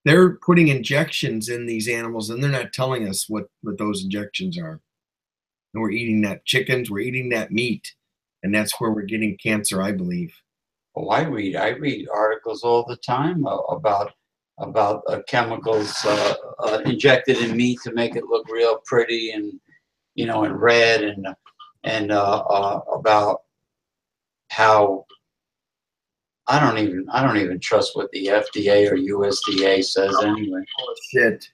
They're putting injections in these animals, and they're not telling us what those injections are. And we're eating that chickens, we're eating that meat, and that's where we're getting cancer, I believe. Oh, I read articles all the time about chemicals injected in meat to make it look real pretty and, you know, and red, and about how I don't even trust what the FDA or USDA says anyway. Oh shit!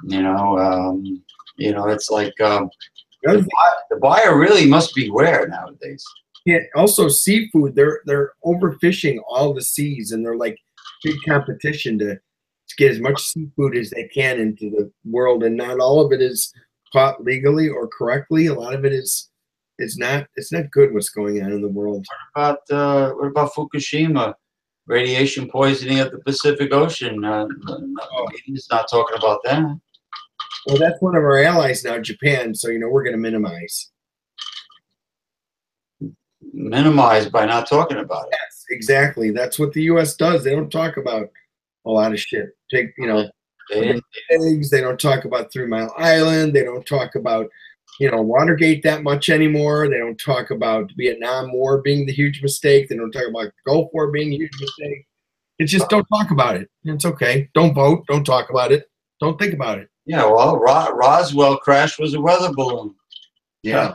You know, it's like the buyer really must beware nowadays. Yeah. Also, seafood. They're overfishing all the seas, and they're like big competition to get as much seafood as they can into the world, and not all of it is caught legally or correctly. A lot of it is. It's not good what's going on in the world. What about Fukushima? Radiation poisoning of the Pacific Ocean. The media's not talking about that. Well, that's one of our allies now, Japan. So, you know, we're going to minimize. Minimize by not talking about it. Yes, exactly. That's what the U.S. does. They don't talk about a lot of shit. Take, you know, eggs. They don't talk about 3 Mile Island. They don't talk about, you know, Watergate that much anymore. They don't talk about Vietnam War being the huge mistake. They don't talk about Gulf War being a huge mistake. It's just don't talk about it. It's okay. Don't vote. Don't talk about it. Don't think about it. Yeah, well, Roswell crash was a weather balloon. Yeah,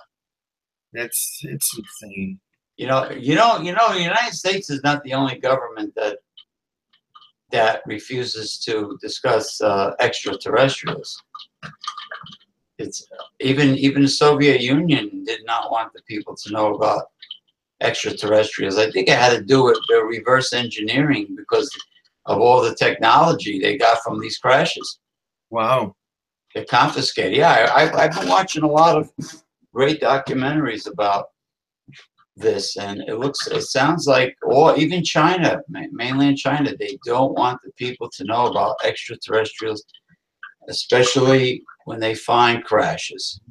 it's insane. You know, the United States is not the only government that refuses to discuss extraterrestrials. It's even the Soviet Union did not want the people to know about extraterrestrials. I think it had to do with their reverse engineering because of all the technology they got from these crashes. Wow. They confiscated. Yeah, I've been watching a lot of great documentaries about this, and it sounds like, or even China, mainland China, they don't want the people to know about extraterrestrials, especially when they find crashes.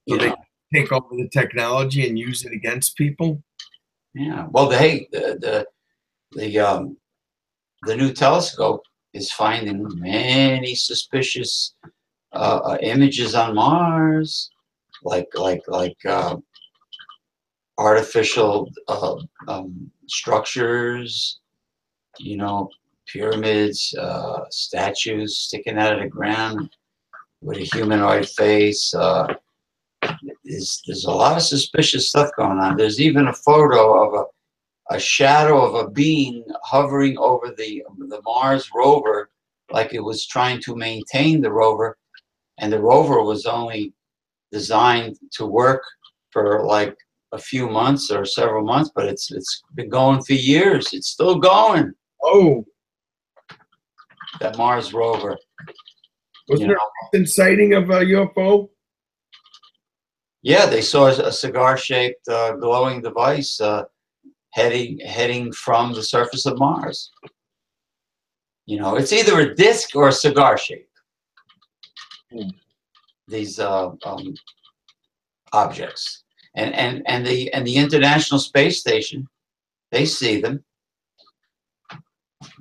So they take over the technology and use it against people? Yeah. Well, the new telescope is finding many suspicious images on Mars, like artificial structures, you know, pyramids, statues sticking out of the ground with a humanoid face. There's a lot of suspicious stuff going on. There's even a photo of a shadow of a being hovering over the Mars rover, like it was trying to maintain the rover, and the rover was only designed to work for like a few months or several months, but it's been going for years. It's still going. Oh, That Mars rover. wasn't there a sighting of a UFO? Yeah, they saw a cigar-shaped glowing device heading from the surface of Mars. You know, it's either a disc or a cigar shape. These objects, and the International Space Station, they see them.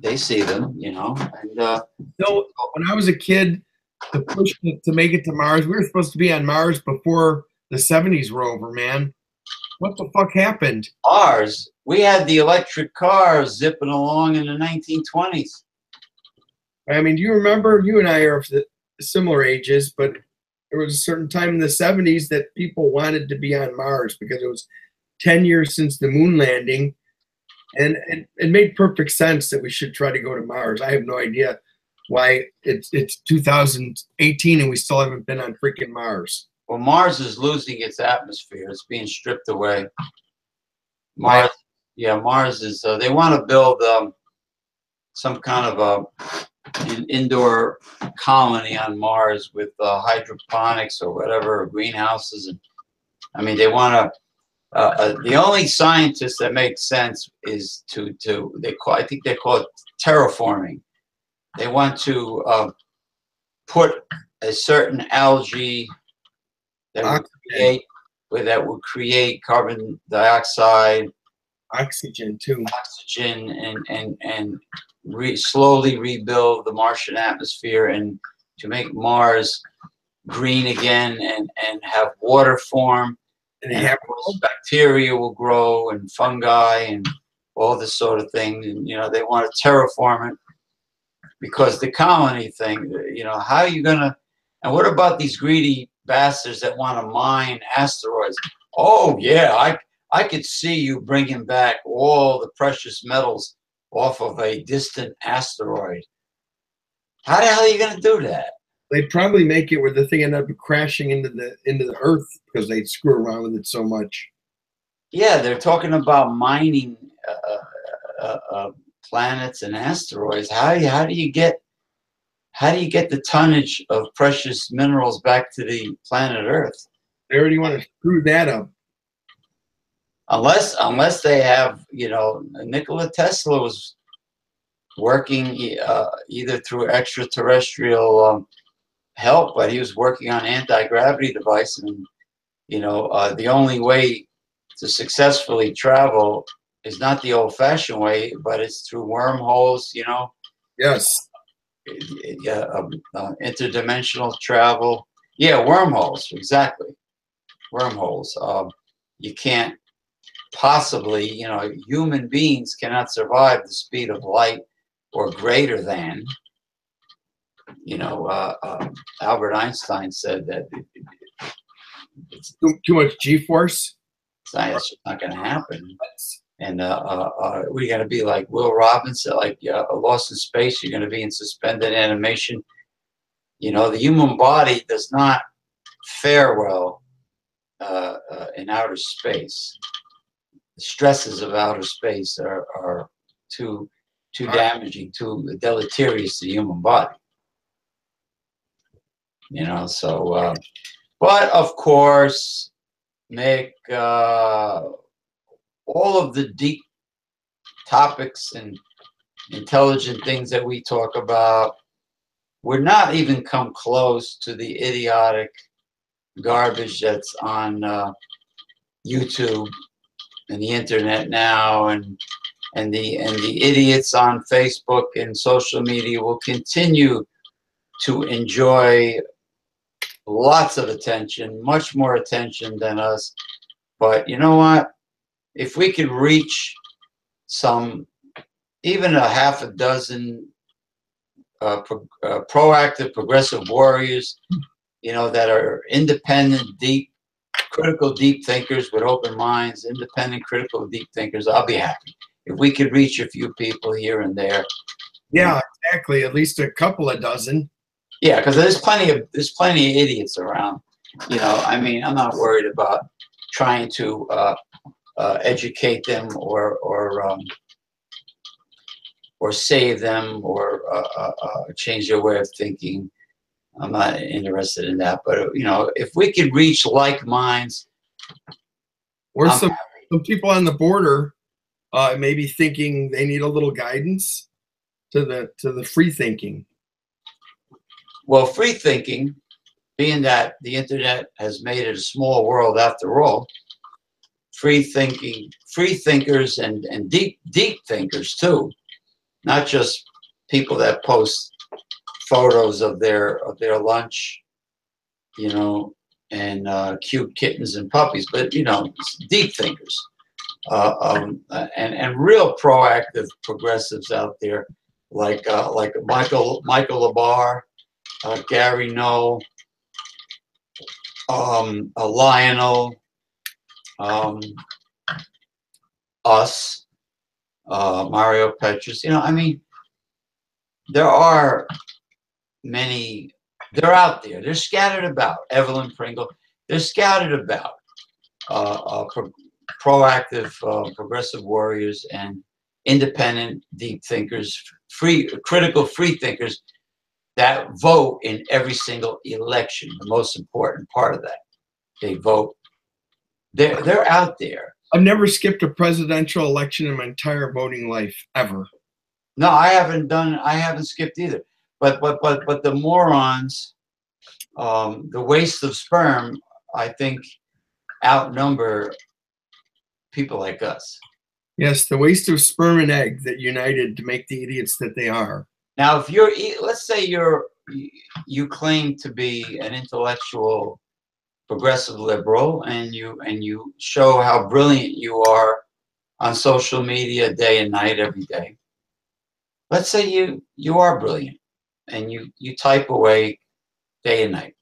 They see them, you know. And So when I was a kid, the push to make it to Mars, we were supposed to be on Mars before the '70s were over, man. What the fuck happened? Mars, we had the electric cars zipping along in the 1920s. I mean, do you remember? You and I are of the similar ages, but there was a certain time in the '70s that people wanted to be on Mars because it was 10 years since the moon landing, and it made perfect sense that we should try to go to Mars. I have no idea why it's 2018 and we still haven't been on freaking Mars. Well, Mars is losing its atmosphere. It's being stripped away. Mars, yeah, Mars is. They want to build some kind of an indoor colony on Mars with hydroponics or whatever, or greenhouses. And I mean, they want to. The only scientist that makes sense is I think they call it terraforming. They want to put a certain algae that would create carbon dioxide, oxygen too, and slowly rebuild the Martian atmosphere, and to make Mars green again, and have water form, and of course bacteria will grow, and fungi, and all this sort of thing. And you know, they want to terraform it, because the colony thing, you know, how are you gonna? And what about these greedy bastards that want to mine asteroids? Oh yeah, I could see you bringing back all the precious metals off of a distant asteroid. How the hell are you going to do that? They'd probably make it where the thing ended up crashing into the Earth because they'd screw around with it so much. Yeah, they're talking about mining planets and asteroids. How do you get the tonnage of precious minerals back to the planet Earth? They already want to screw that up. Unless they have, you know, Nikola Tesla was working either through extraterrestrial help, but he was working on anti-gravity device, and you know, the only way to successfully travel is not the old-fashioned way, but it's through wormholes, you know. Yes. Yeah, interdimensional travel. Yeah, wormholes, exactly. Wormholes. You can't possibly, you know, human beings cannot survive the speed of light or greater than. You know, Albert Einstein said that it's too much G-force. It's just not going to happen. And we're going to be like Will Robinson, like Lost in Space. You're going to be in suspended animation. You know, the human body does not fare well in outer space. The stresses of outer space are too damaging, too deleterious to the human body. You know, so, but of course, Mick, all of the deep topics and intelligent things that we talk about would not even come close to the idiotic garbage that's on YouTube and the internet now, and the idiots on Facebook and social media will continue to enjoy lots of attention, much more attention than us. But you know what? If we could reach some, even a half a dozen proactive, progressive warriors, you know, that are independent, deep, critical, deep thinkers with open minds, independent, critical, deep thinkers, I'll be happy. If we could reach a few people here and there. Yeah, exactly. At least a couple of dozen. Yeah, because there's plenty of idiots around. You know, I mean, I'm not worried about trying to educate them or save them or change their way of thinking. I'm not interested in that. But you know, if we could reach like minds, or some people on the border maybe thinking they need a little guidance to the free thinking. Well, free thinking, being that the internet has made it a small world after all, free thinkers and deep thinkers too, not just people that post photos of their lunch, you know, and cute kittens and puppies, but you know, deep thinkers and real proactive progressives out there, like Michael Labar, Gary Noe, Lionel, us, Mario Petrus. You know, I mean, there are many. They're out there. They're scattered about. Evelyn Pringle. They're scattered about. Proactive, progressive warriors and independent, deep thinkers, critical, free thinkers that vote in every single election. The most important part of that, they vote. They're out there. I've never skipped a presidential election in my entire voting life ever. No, I haven't skipped either. But the morons, the waste of sperm, I think, outnumber people like us. Yes, the waste of sperm and egg that united to make the idiots that they are. Now, if let's say you claim to be an intellectual, progressive liberal, and you show how brilliant you are on social media day and night, every day. Let's say you are brilliant, and you type away day and night.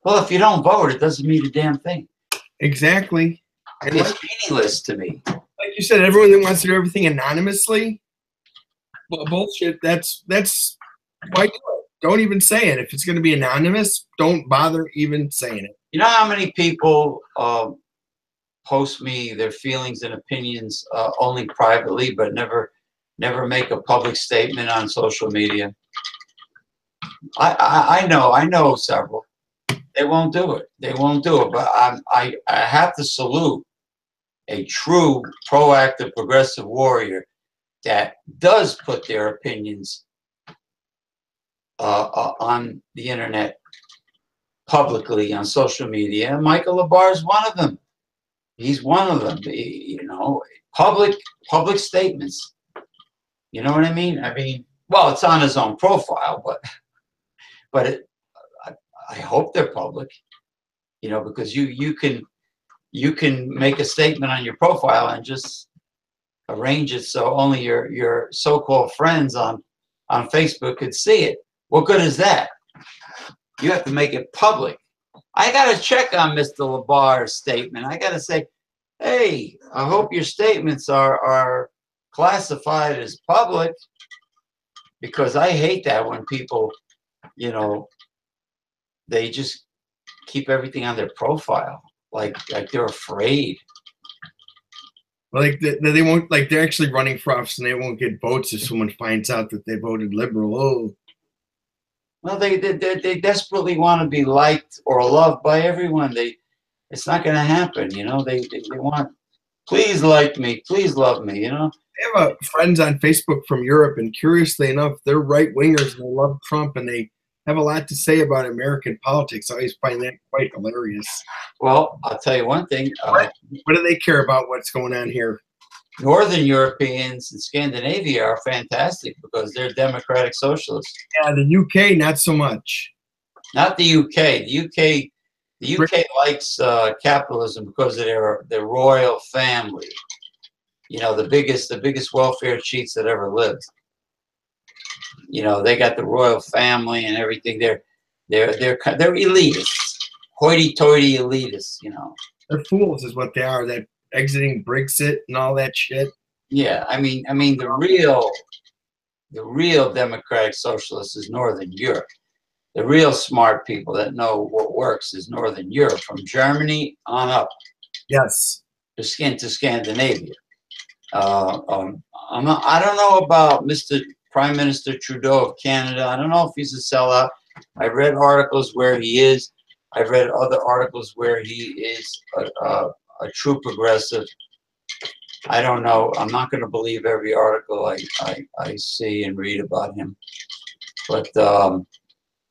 Well, if you don't vote, it doesn't mean a damn thing. Exactly. And it's meaningless to me. Like you said, everyone that wants to do everything anonymously, well, bullshit. That's why do it? Don't even say it. If it's going to be anonymous, don't bother even saying it. You know how many people post me their feelings and opinions only privately, but never make a public statement on social media? I know several. They won't do it. They won't do it. But I have to salute a true proactive progressive warrior that does put their opinions on the internet publicly on social media. And Michael Labar is one of them. He's one of them. You know, public statements. You know what I mean? I mean, well, it's on his own profile, but I hope they're public. You know, because you can make a statement on your profile and just arrange it so only your so-called friends on Facebook could see it. What good is that? You have to make it public. I got to check on Mr. Labar's statement. I got to say, hey, I hope your statements are classified as public, because I hate that when people, you know, they just keep everything on their profile, like they're afraid. Like they won't, like they're actually running for office and they won't get votes if someone finds out that they voted liberal. Oh. Well, they desperately want to be liked or loved by everyone. It's not going to happen, you know. They want, please like me, please love me, you know. I have friends on Facebook from Europe, and curiously enough, they're right wingers and they love Trump and they have a lot to say about American politics. I always find that quite hilarious. Well, I'll tell you one thing. What do they care about what's going on here? Northern Europeans and Scandinavia are fantastic because they're democratic socialists. Yeah, the UK, not so much. Not the UK. The UK likes capitalism because of their royal family. You know, the biggest welfare cheats that ever lived. You know, they got the royal family and everything. They're elitists, hoity-toity elitists. You know. They're fools, is what they are. That exiting Brexit and all that shit. Yeah, I mean, the real democratic socialist is Northern Europe. The real smart people that know what works is Northern Europe, from Germany on up Yes. to Scandinavia. I don't know about Mr. Prime Minister Trudeau of Canada. I don't know if he's a sellout. I've read articles where he is. I've read other articles where he is a true progressive. I don't know. I'm not going to believe every article I see and read about him. But,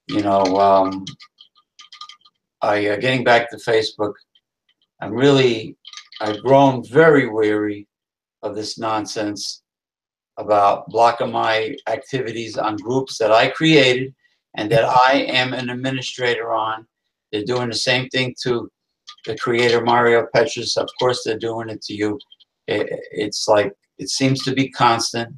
you know, getting back to Facebook, I've grown very weary of this nonsense about blocking my activities on groups that I created and that I am an administrator on. They're doing the same thing to the creator, Mario Petrus. Of course, they're doing it to you. It's like, it seems to be constant.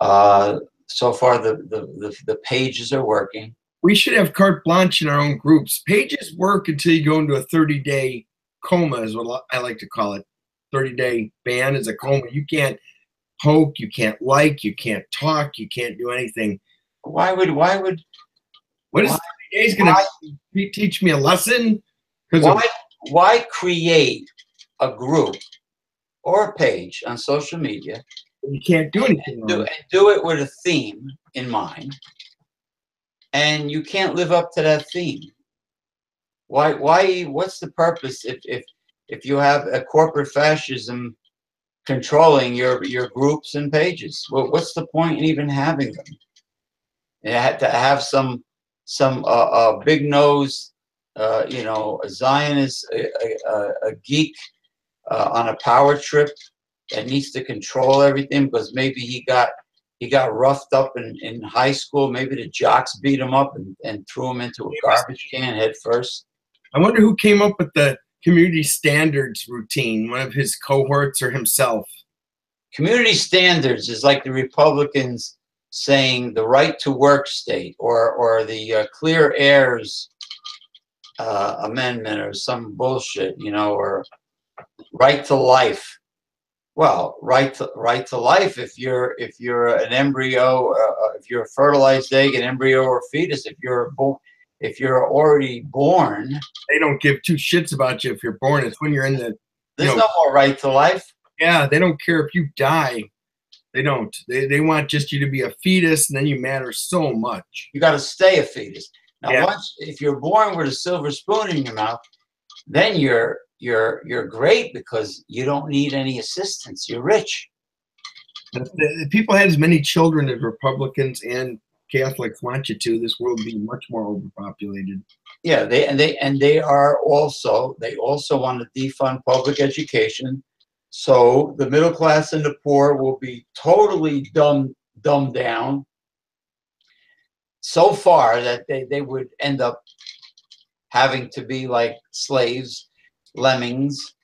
So far, the pages are working. We should have carte blanche in our own groups. Pages work until you go into a 30-day coma, is what I like to call it. 30-day ban is a coma. You can't poke, you can't like, you can't talk, you can't do anything. What is 30 days going to teach me a lesson? Why create a group or a page on social media? You can't do anything and do it with a theme in mind, and you can't live up to that theme. Why? What's the purpose if you have a corporate fascism controlling your groups and pages? Well, what's the point in even having them? You had to have some big nose, you know, a Zionist, a geek on a power trip that needs to control everything because maybe he got roughed up in high school. Maybe the jocks beat him up and threw him into a garbage can head first. I wonder who came up with the community standards routine, one of his cohorts or himself. Community standards is like the Republicans saying the right to work state or the clear airs amendment or some bullshit, you know, or right to life. Well, right to life if you're an embryo, if you're a fertilized egg, an embryo, or a fetus. If you're already born, they don't give two shits about you if you're born. It's when you're in the. There's no more right to life. Yeah, they don't care if you die. They don't. They want just you to be a fetus, and then you matter so much. You got to stay a fetus. Now, if you're born with a silver spoon in your mouth, then you're great because you don't need any assistance. You're rich. If people had as many children as Republicans and Catholics want you to, this world would be much more overpopulated. Yeah, they also want to defund public education, so the middle class and the poor will be totally dumbed down so far that they would end up having to be like slaves, lemmings,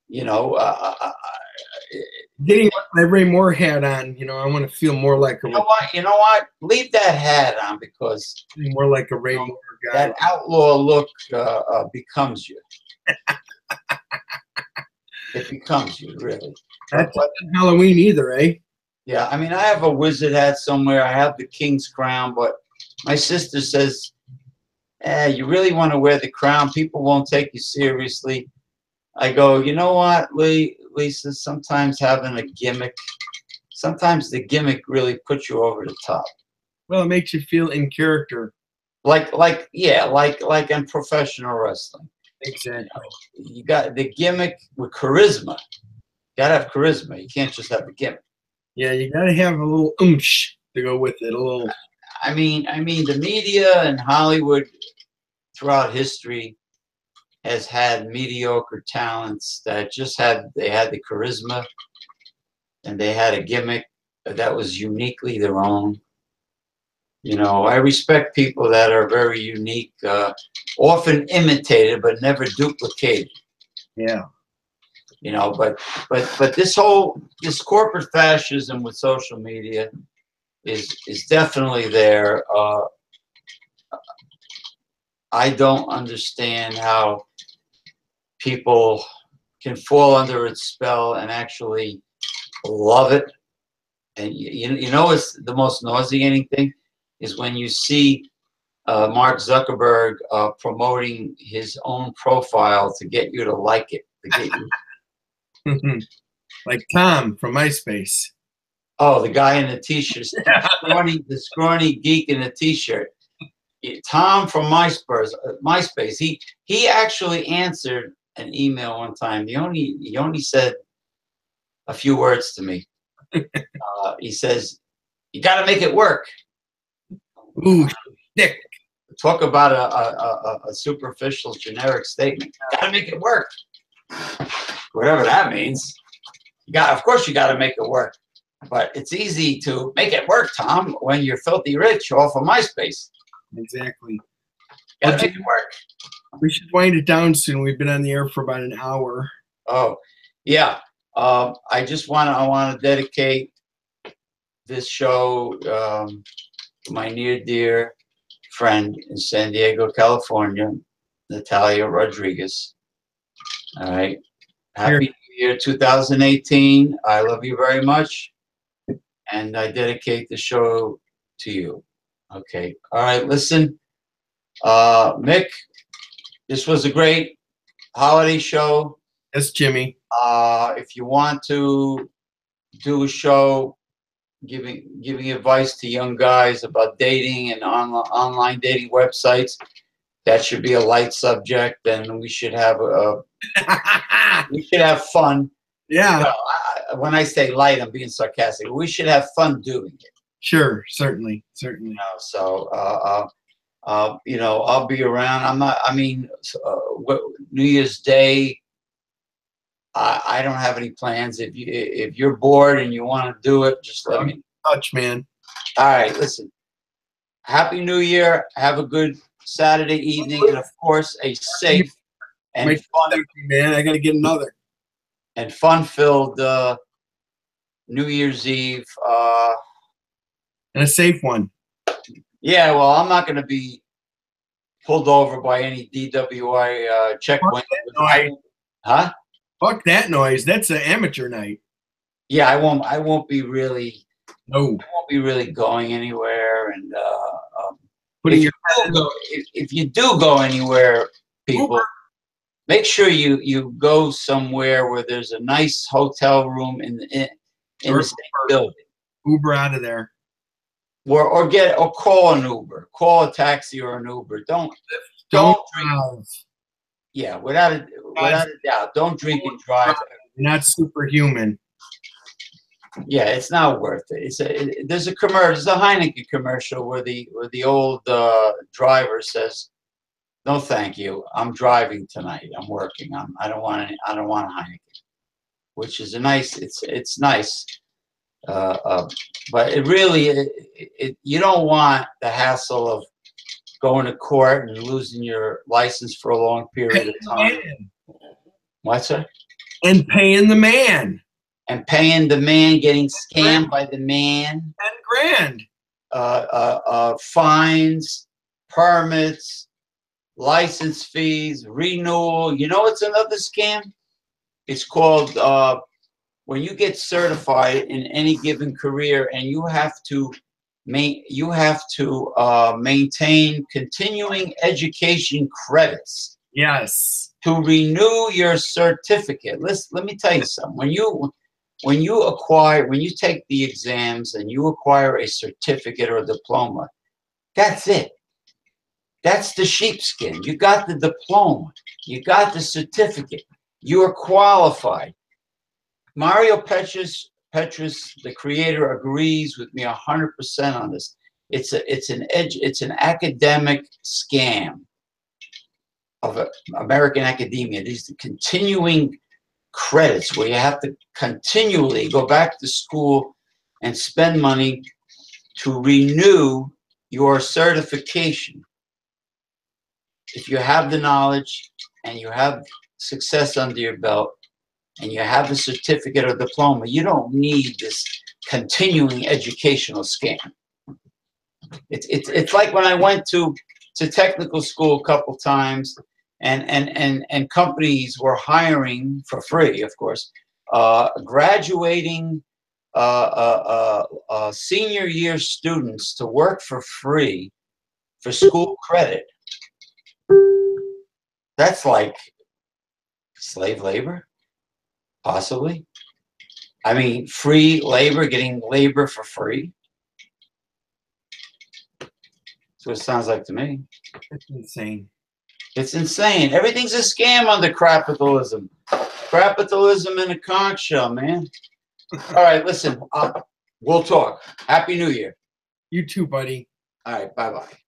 you know. Getting my Ray Moore hat on, you know, I want to feel more like a. You know what? Leave that hat on because more like a Ray Moore guy. That outlaw look becomes you. It becomes you, really. That's not Halloween either, eh? Yeah, I mean, I have a wizard hat somewhere. I have the king's crown, but my sister says, you really want to wear the crown? People won't take you seriously. I go, you know what, Lisa, sometimes having a gimmick, sometimes the gimmick really puts you over the top. Well, it makes you feel in character. Like in professional wrestling. Exactly. You got the gimmick with charisma. You gotta have charisma. You can't just have the gimmick. Yeah, you gotta have a little oomph to go with it. A little. I mean, the media and Hollywood throughout history has had mediocre talents that they had the charisma and they had a gimmick that was uniquely their own. You know, I respect people that are very unique, often imitated but never duplicated. Yeah. You know, but this corporate fascism with social media is definitely there. I don't understand how people can fall under its spell and actually love it. And you know, it's the most nauseating thing is when you see Mark Zuckerberg promoting his own profile to get you to like it, to get you. Like Tom from MySpace. Oh, the guy in the t-shirt, the scrawny geek in the t-shirt. Tom from MySpace. He actually answered an email one time. He only said a few words to me. He says, "You got to make it work." Ooh, thick. Talk about a superficial, generic statement. Got to make it work. Whatever that means. Of course, you got to make it work. But it's easy to make it work, Tom, when you're filthy rich off of MySpace. Exactly. Got to make it work. We should wind it down soon. We've been on the air for about an hour. Oh, yeah. I want to dedicate this show to my near dear friend in San Diego, California, Natalia Rodriguez. All right. Happy New Year 2018. I love you very much. And I dedicate the show to you. Okay. All right. Listen, Mick, this was a great holiday show. Yes, Jimmy. If you want to do a show giving advice to young guys about dating and online dating websites, that should be a light subject, and we should have fun. Yeah. Well, when I say light, I'm being sarcastic. We should have fun doing it. Sure, certainly. You know, so you know, I'll be around. New Year's Day, I don't have any plans. If you're bored and you want to do it, just let me touch, man. All right, listen. Happy New Year. Have a good Saturday evening, and of course, a safe and fun. Man, I got to get another. And fun-filled New Year's Eve. And a safe one. Yeah, well, I'm not going to be pulled over by any DWI checkpoint. Huh? Fuck that noise. That's an amateur night. Yeah, I won't be really. No. I won't be really going anywhere. And if you do go anywhere, people, make sure you go somewhere where there's a nice hotel room in the same building. Uber out of there. Or call an Uber, call a taxi or an Uber. Don't drive. Yeah, without a doubt, don't drink and drive. You're not superhuman. Yeah, it's not worth it. There's a commercial, there's a Heineken commercial where the old driver says, "No, thank you. I'm driving tonight. I'm working. I don't want Heineken," which is it's nice. But it really, you don't want the hassle of going to court and losing your license for a long period of time. What's that? And paying the man. And paying the man, getting scammed by the man. 10 grand. Fines, permits, license fees, renewal. You know what's another scam? It's called when you get certified in any given career, and you have to maintain continuing education credits. Yes. To renew your certificate. Let me tell you something. When you take the exams and you acquire a certificate or a diploma, that's it. That's the sheepskin. You got the diploma. You got the certificate. You are qualified. Mario Petrus, the creator, agrees with me 100% on this. It's an academic scam of American academia. These are continuing credits where you have to continually go back to school and spend money to renew your certification, if you have the knowledge and you have success under your belt and you have a certificate or diploma, you don't need this continuing educational scam. It's like when I went to technical school a couple times, and companies were hiring for free, of course, graduating senior year students to work for free for school credit. That's like slave labor, possibly. I mean, free labor, getting labor for free. That's what it sounds like to me. It's insane. It's insane. Everything's a scam under capitalism. Capitalism in a conch shell, man. All right, listen, we'll talk. Happy New Year. You too, buddy. All right, bye-bye.